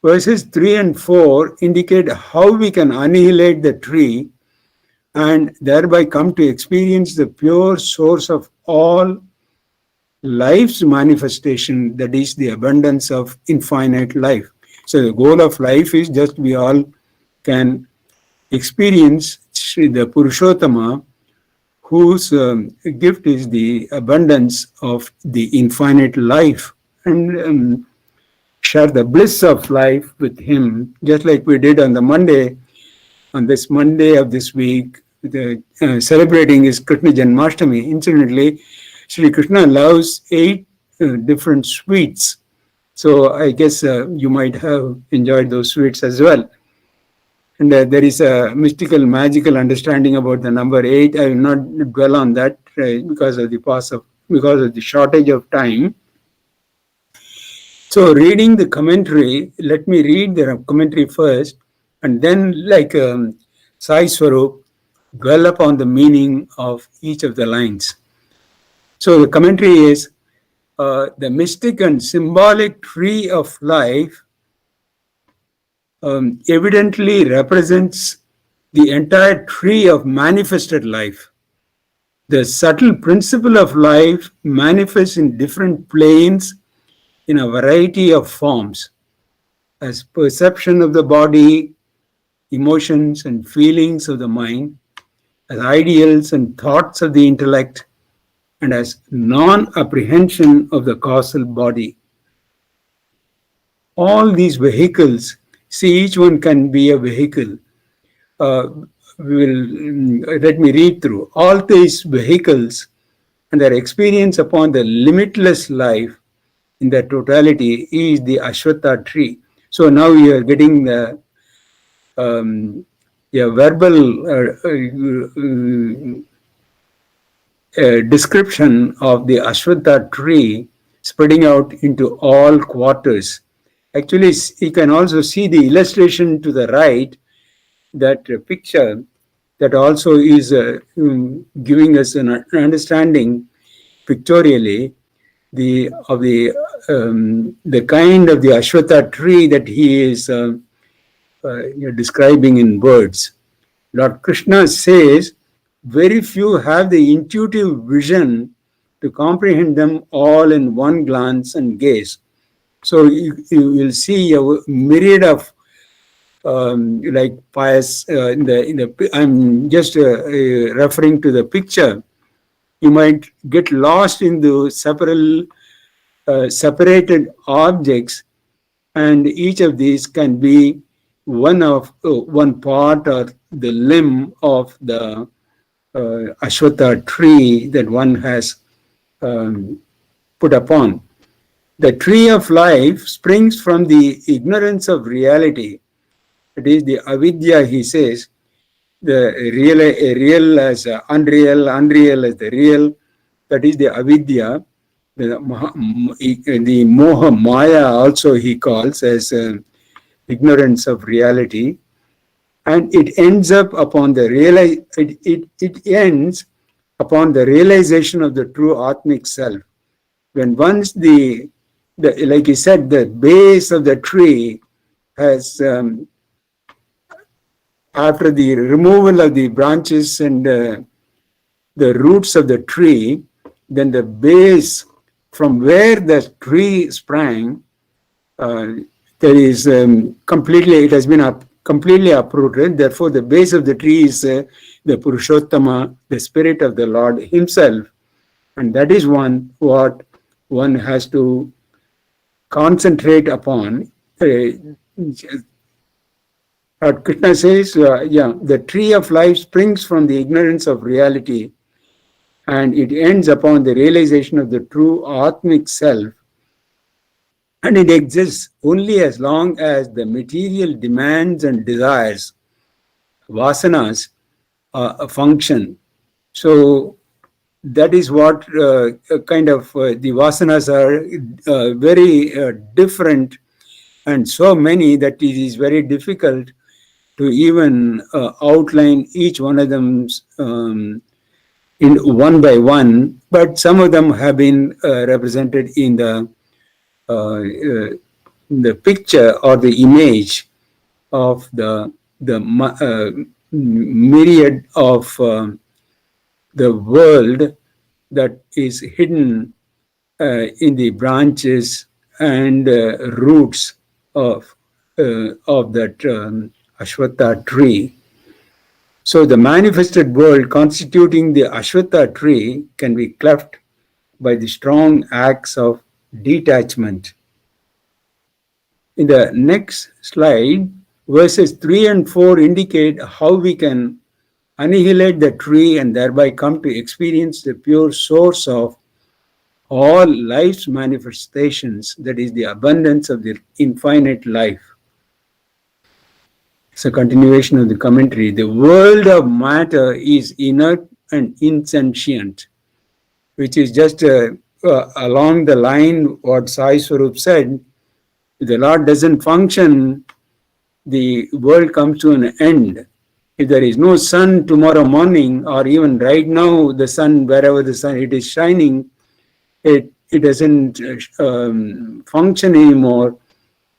verses 3 and 4 indicate how we can annihilate the tree and thereby come to experience the pure source of all life's manifestation, that is the abundance of infinite life. So the goal of life is just we all can experience the Purushottama, whose gift is the abundance of the infinite life, and share the bliss of life with him, just like we did on this Monday of this week, celebrating his Krishna Janmashtami. Incidentally, Sri Krishna loves 8 different sweets. So I guess you might have enjoyed those sweets as well. And there is a mystical, magical understanding about the number 8. I will not dwell on that because of the shortage of time. So reading the commentary, let me read the commentary first, and then like Sai Swarup, dwell upon the meaning of each of the lines. So the commentary is, the mystic and symbolic tree of life evidently represents the entire tree of manifested life. The subtle principle of life manifests in different planes in a variety of forms, as perception of the body, emotions and feelings of the mind, as ideals and thoughts of the intellect, and as non-apprehension of the causal body. All these vehicles, see, each one can be a vehicle. let me read through. All these vehicles and their experience upon the limitless life in their totality is the Ashwatha tree. So now you are getting the verbal description of the Ashwatha tree spreading out into all quarters. Actually, you can also see the illustration to the right, that picture that also is giving us an understanding pictorially of the kind of the Ashwatha tree that he is describing in words. Lord Krishna says, very few have the intuitive vision to comprehend them all in one glance and gaze. So you will see a myriad of like pious. I'm just referring to the picture. You might get lost in the separated objects, and each of these can be one part or the limb of the Ashwatha tree that one has put upon. The tree of life springs from the ignorance of reality. It is the avidya, he says, the real as unreal, unreal as the real. That is the avidya. The moha maya also he calls as ignorance of reality. And it ends up upon the it ends upon the realization of the true Atmic self. When once like he said, the base of the tree has, after the removal of the branches and the roots of the tree, then the base from where the tree sprang, there is it has been completely uprooted. Therefore, the base of the tree is the Purushottama, the spirit of the Lord himself. And that is what one has to concentrate upon. Krishna says, the tree of life springs from the ignorance of reality, and it ends upon the realization of the true Atmic self. And it exists only as long as the material demands and desires, vasanas, function. So that is what the vasanas are very different, and so many that it is very difficult to even outline each one of them in one by one. But some of them have been represented in the picture or the image of the myriad of the world that is hidden in the branches and roots of that Ashwatha tree. So the manifested world constituting the Ashwatha tree can be cleft by the strong acts of detachment. In the next slide, verses 3 and 4 indicate how we can annihilate the tree and thereby come to experience the pure source of all life's manifestations, that is the abundance of the infinite life. It's a continuation of the commentary. The world of matter is inert and insentient, which is just along the line what Sai Swarup said. If the Lord doesn't function, the world comes to an end. If there is no sun tomorrow morning, or even right now, the sun, wherever the sun it is shining, it doesn't function anymore,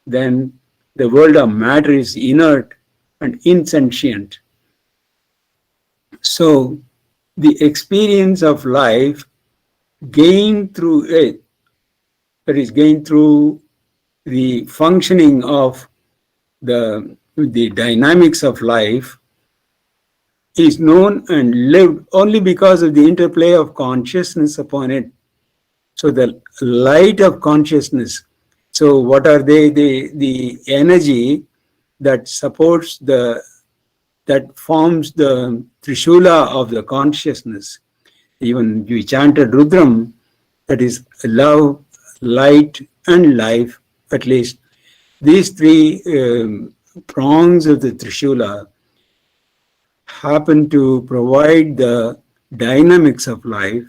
then the world of matter is inert and insentient. So the experience of life gained through it, that is gained through the functioning of the dynamics of life, is known and lived only because of the interplay of consciousness upon it. So the light of consciousness. So what are they? The energy that supports the that forms the Trishula of the consciousness. Even we chanted Rudram, that is love, light, and life, at least. These three prongs of the Trishula happen to provide the dynamics of life,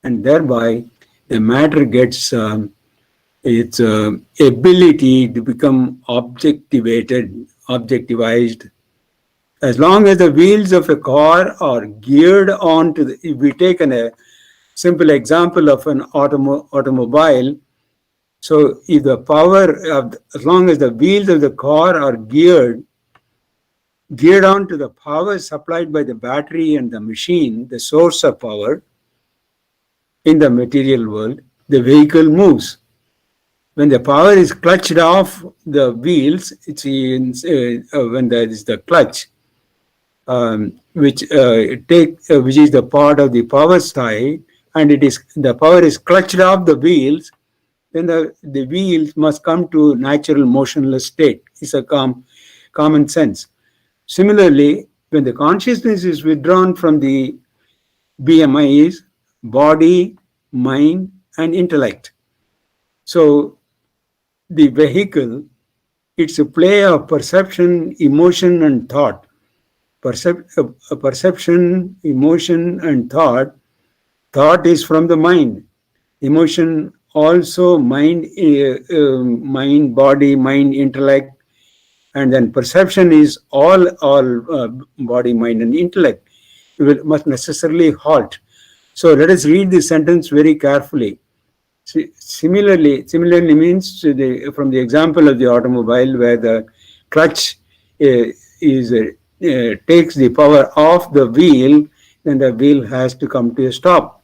and thereby the matter gets its ability to become objectivized. As long as the wheels of a car are geared onto the, if we take a simple example of an automobile, so if the power of, as long as the wheels of the car are geared onto the power supplied by the battery and the machine, the source of power in the material world, the vehicle moves. When the power is clutched off the wheels, it's when there is the clutch, which is the part of the power side, and the power is clutched off the wheels, then the wheels must come to natural motionless state. It's a common sense. Similarly, when the consciousness is withdrawn from the BMIs, body, mind, and intellect. So the vehicle, it's a play of perception, emotion, and thought. Perception, emotion, and thought. Thought is from the mind. Emotion also mind, body, mind, intellect, and then perception is all body, mind, and intellect. You must necessarily halt. So let us read this sentence very carefully. Similarly means from the example of the automobile, where the clutch takes the power off the wheel, then the wheel has to come to a stop.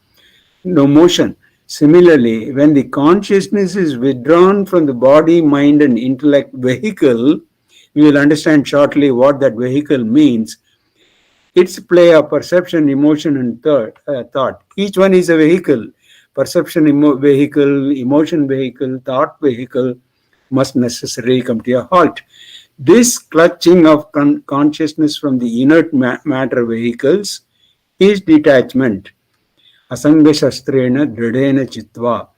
No motion. Similarly, when the consciousness is withdrawn from the body, mind, and intellect vehicle, we will understand shortly what that vehicle means. Its play of perception, emotion, and thought. Each one is a vehicle. Perception vehicle, emotion vehicle, thought vehicle must necessarily come to a halt. This clutching of consciousness from the inert matter vehicles is detachment. Asanga shastrena dridena chitva.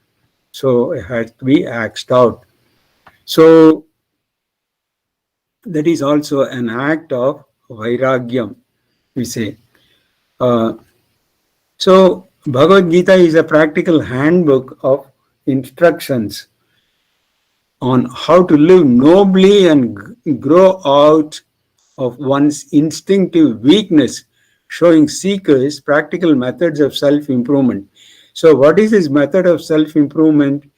So it has to be axed out. So that is also an act of vairagyam, we say. So Bhagavad Gita is a practical handbook of instructions on how to live nobly and grow out of one's instinctive weakness, showing seekers practical methods of self-improvement. So what is this method of self-improvement?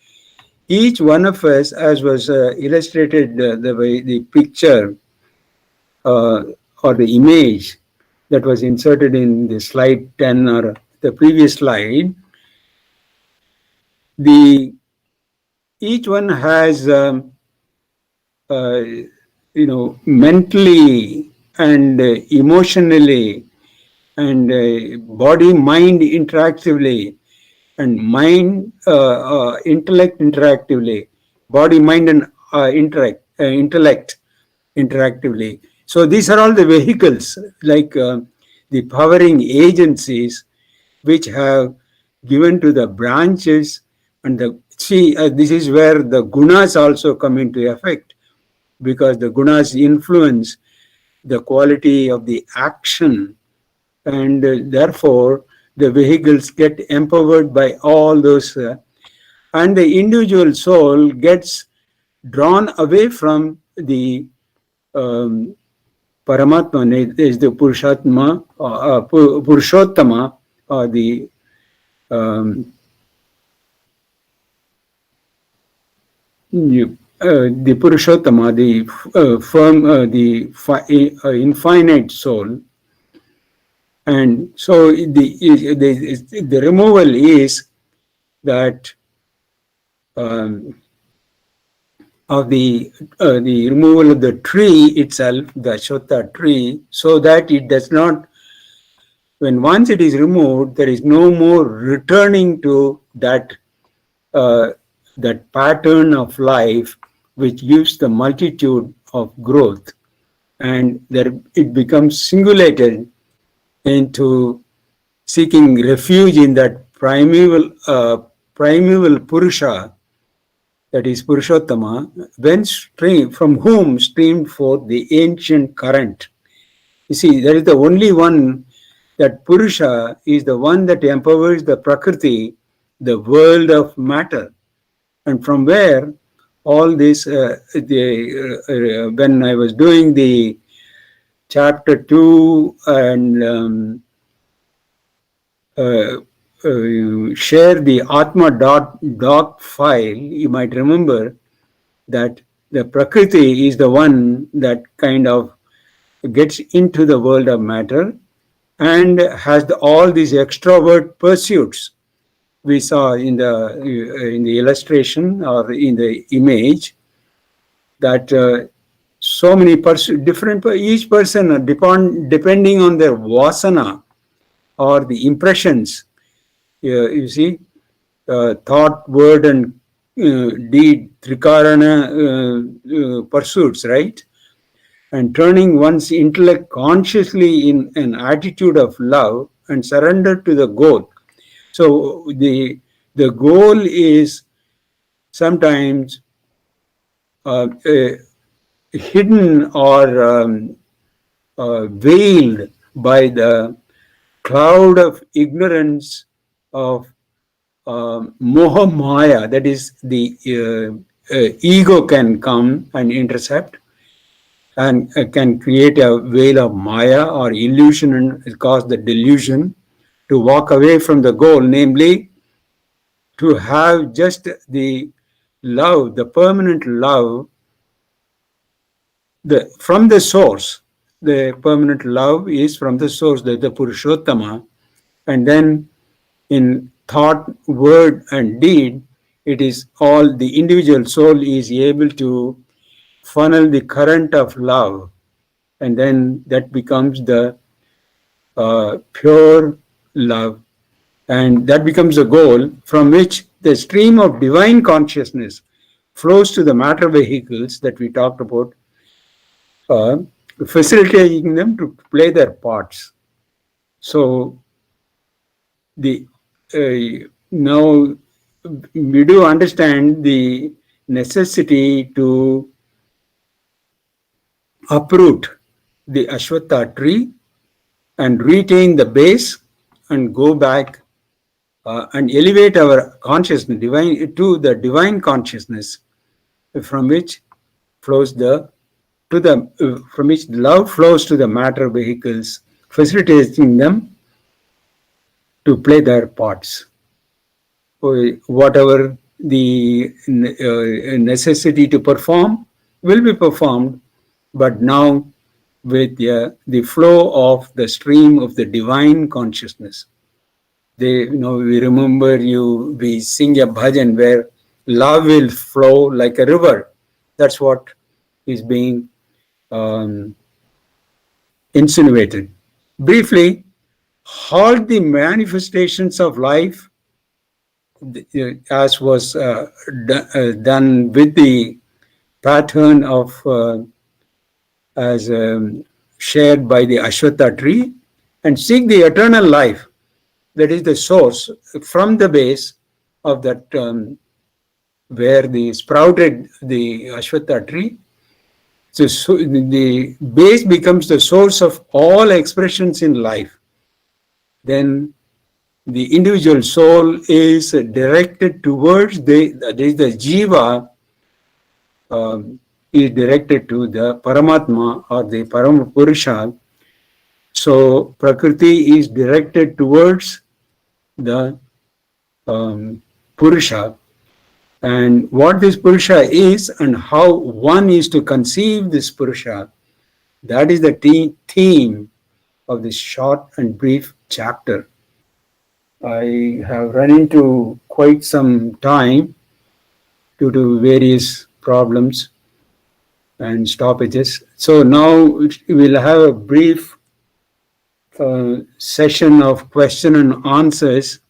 Each one of us, as was illustrated the picture or the image that was inserted in the slide 10 or the previous slide, each one has mentally and emotionally and body mind interactively and mind intellect interactively, body mind and intellect interactively. So these are all the vehicles, like the powering agencies which have given to the branches, and this is where the gunas also come into effect, because the gunas influence the quality of the action, and therefore the vehicles get empowered by all those, and the individual soul gets drawn away from the Paramatma, is the Purushottama, or the Purushottama, the infinite soul. And so the removal is that of the removal of the tree itself, the Ashwatha tree, so that it does not, when once it is removed, there is no more returning to that pattern of life which gives the multitude of growth. and there it becomes singulated into seeking refuge in that primeval Purusha, that is Purushottama, from whom streamed forth the ancient current. You see, there is the only one, that Purusha is the one that empowers the Prakriti, the world of matter. And from where all this, when I was doing the chapter 2 and share the Atma.doc file, you might remember that the Prakriti is the one that kind of gets into the world of matter and has all these extrovert pursuits we saw in the illustration or in the image, that so many different, each person depending on their vasana or the impressions, you see, thought, word and deed, trikarana pursuits, right? And turning one's intellect consciously in an attitude of love and surrender to the goal. So the goal is sometimes hidden or veiled by the cloud of ignorance of moha maya, that is the ego can come and intercept and can create a veil of maya or illusion and cause the delusion to walk away from the goal, namely to have just the love, the permanent love, from the source. The permanent love is from the source, the Purushottama, and then in thought, word and deed, it is all the individual soul is able to funnel the current of love, and then that becomes the pure love, and that becomes the goal from which the stream of divine consciousness flows to the matter vehicles that we talked about, facilitating them to play their parts. So now we do understand the necessity to uproot the Ashwatha tree and retain the base and go back and elevate our consciousness to the divine consciousness, from which flows from which love flows to the matter vehicles, facilitating them to play their parts. Whatever the necessity to perform will be performed, but now with the flow of the stream of the divine consciousness. We remember we sing a bhajan where love will flow like a river. That's what is being insinuated. Briefly, all the manifestations of life, as was done with the pattern of as shared by the Ashwatha tree, and seek the eternal life, that is the source, from the base of that where the sprouted the Ashwatha tree. So the base becomes the source of all expressions in life. Then the individual soul is directed towards the jiva is directed to the Paramatma or the Parama Purusha. So Prakriti is directed towards the Purusha. And what this Purusha is and how one is to conceive this Purusha, that is the theme of this short and brief chapter. I have run into quite some time due to various problems and stoppages. So now we'll have a brief session of question and answers.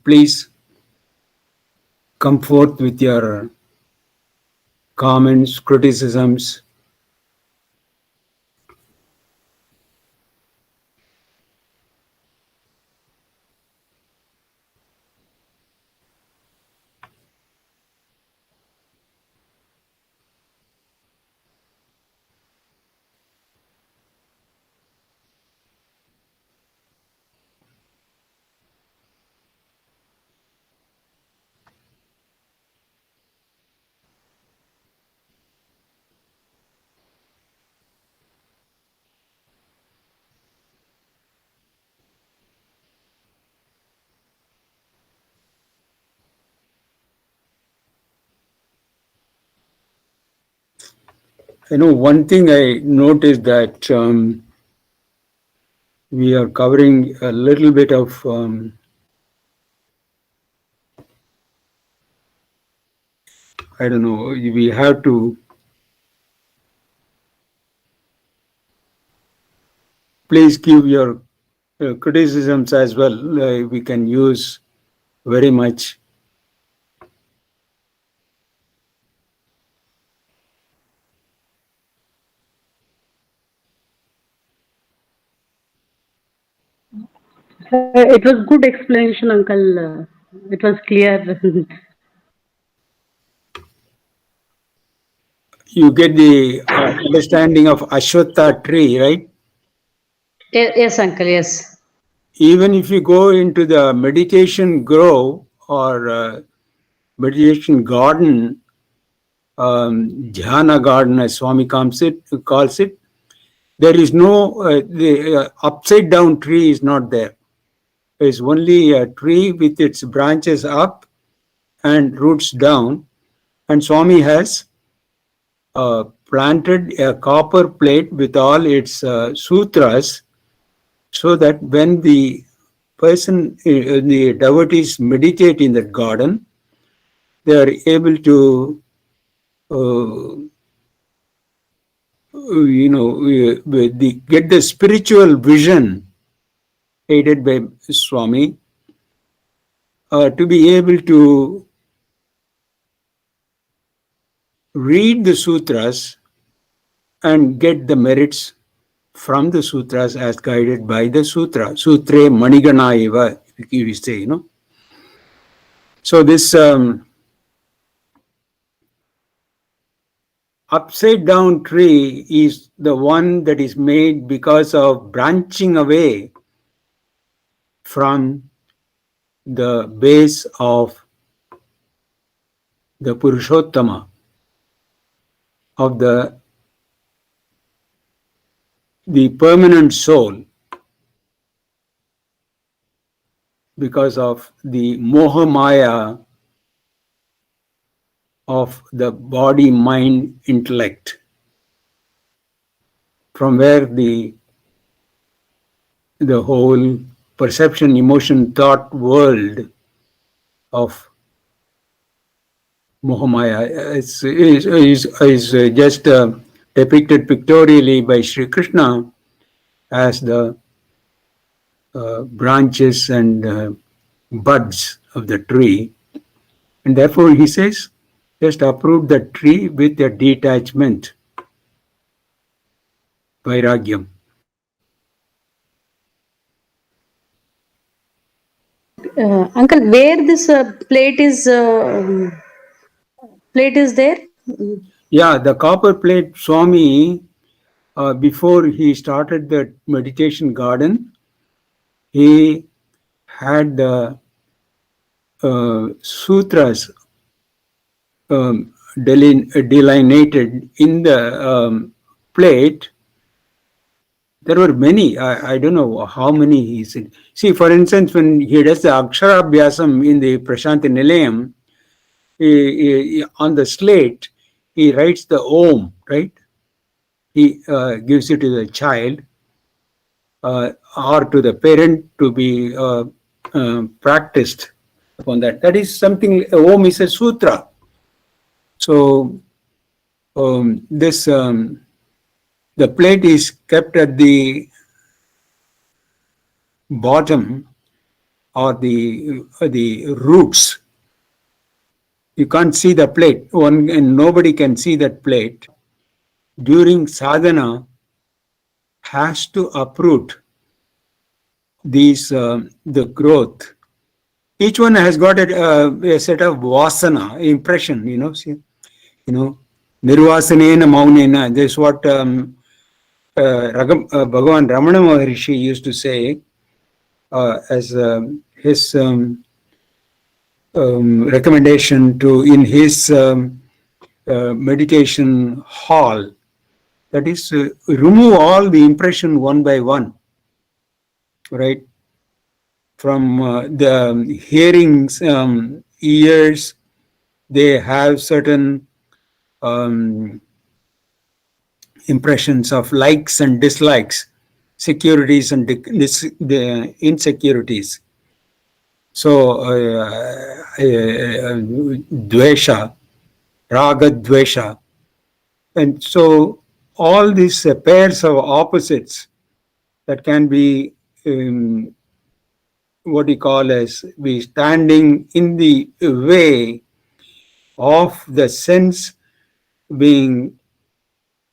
Please come forth with your comments, criticisms, One thing I noticed that we are covering a little bit of I don't know, we have to please give your criticisms as well. We can use very much. It was good explanation, Uncle. It was clear. You get the understanding of Ashwatha tree, right? Yes, Uncle, yes. Even if you go into the meditation grove or meditation garden, dhyana garden as Swami calls it, there is no, the upside down tree is not there. There is only a tree with its branches up and roots down. And Swami has planted a copper plate with all its sutras, so that when the person, the devotees meditate in that garden, they are able to, get the spiritual vision aided by Swami, to be able to read the sutras and get the merits from the sutras as guided by the sutra. Sutre Manigana eva, we say, So this upside down tree is the one that is made because of branching away from the base of the Purushottama, of the permanent soul, because of the moha maya of the body, mind, intellect, from where the whole perception, emotion, thought world of moha maya is just depicted pictorially by Sri Krishna as the branches and buds of the tree. And therefore he says, just uproot the tree with a detachment, vairagyam. Uncle, where this plate is there? Yeah, the copper plate Swami, before he started the meditation garden, he had the sutras delineated in the plate. There were many. I don't know how many he said. See, for instance, when he does the Akshara Abhyasam in the Prashanti Nilayam, on the slate, he writes the Om, right? He gives it to the child or to the parent to be practiced upon that. That is something, Om is a sutra. So the plate is kept at the bottom or the roots. You can't see the plate. And nobody can see that plate. During sadhana, has to uproot these the growth. Each one has got a set of vasana, impression. Nirvasanena maunena. This is what Bhagavan Ramana Maharishi used to say as his recommendation in his meditation hall. That is, remove all the impression one by one, right? From the hearings, ears, they have certain impressions of likes and dislikes, securities and the insecurities. So, dvesha, raga, dvesha. And so all these pairs of opposites that can be what we call as be standing in the way of the sense being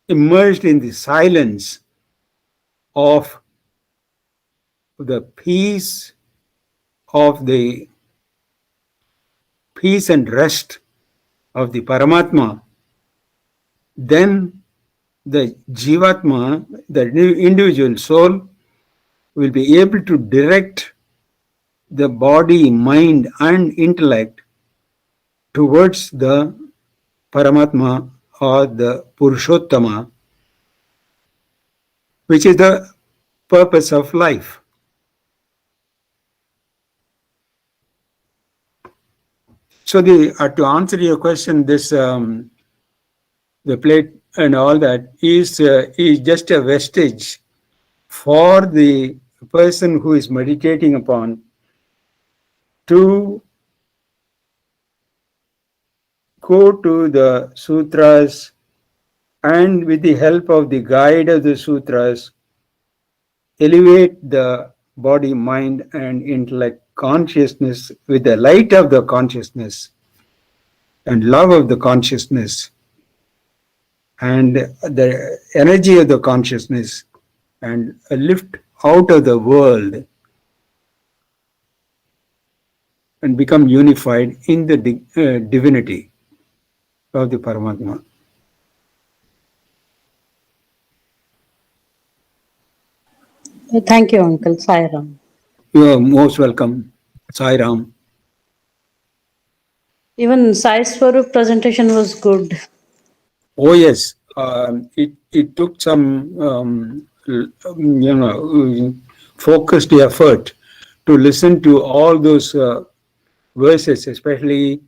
immersed in the silence of the peace and rest of the Paramatma, then the Jivatma, the individual soul, will be able to direct the body, mind, and intellect towards the Paramatma or the Purushottama, which is the purpose of life. So, to answer your question, this the plate and all that is just a vestige for the person who is meditating upon to go to the sutras and with the help of the guide of the sutras, elevate the body, mind, and intellect consciousness with the light of the consciousness and love of the consciousness and the energy of the consciousness, and lift out of the world and become unified in the divinity of the Paramatma. Thank you, Uncle. Sai Ram. You are most welcome. Sai Ram. Even Sai Swarup presentation was good. Oh yes, it took some focused effort to listen to all those verses, especially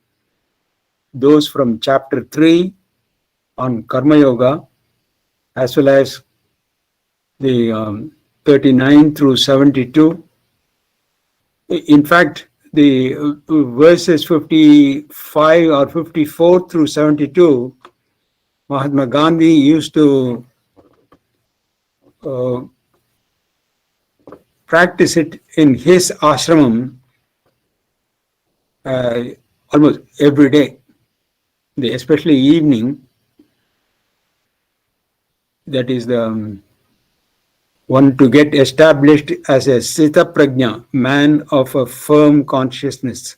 those from chapter 3 on Karma Yoga, as well as the 39 through 72. In fact, the verses 55 or 54 through 72, Mahatma Gandhi used to practice it in his ashramam almost every day, especially evening. That is the one to get established as a Sita Prajna, man of a firm consciousness,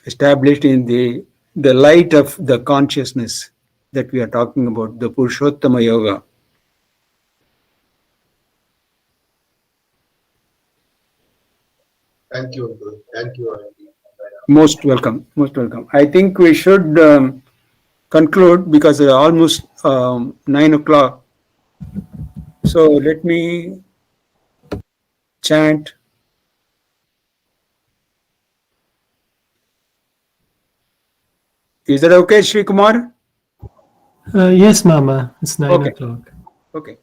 established in the light of the consciousness that we are talking about, the Purushottama Yoga. Thank you, Uncle. Thank you, Auntie. Most welcome. Most welcome. I think we should conclude because it's almost 9 o'clock. So let me chant. Is that okay, Sri Kumar? Yes, Mama. It's 9 Okay. o'clock. Okay.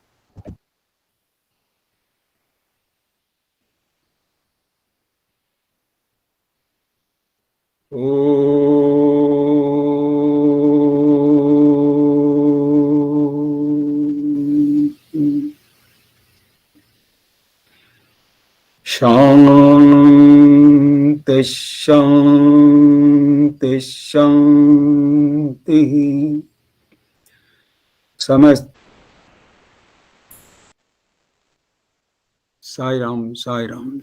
Shanti, Shanti, Shanti. Samast. Sai Ram, Sai Ram.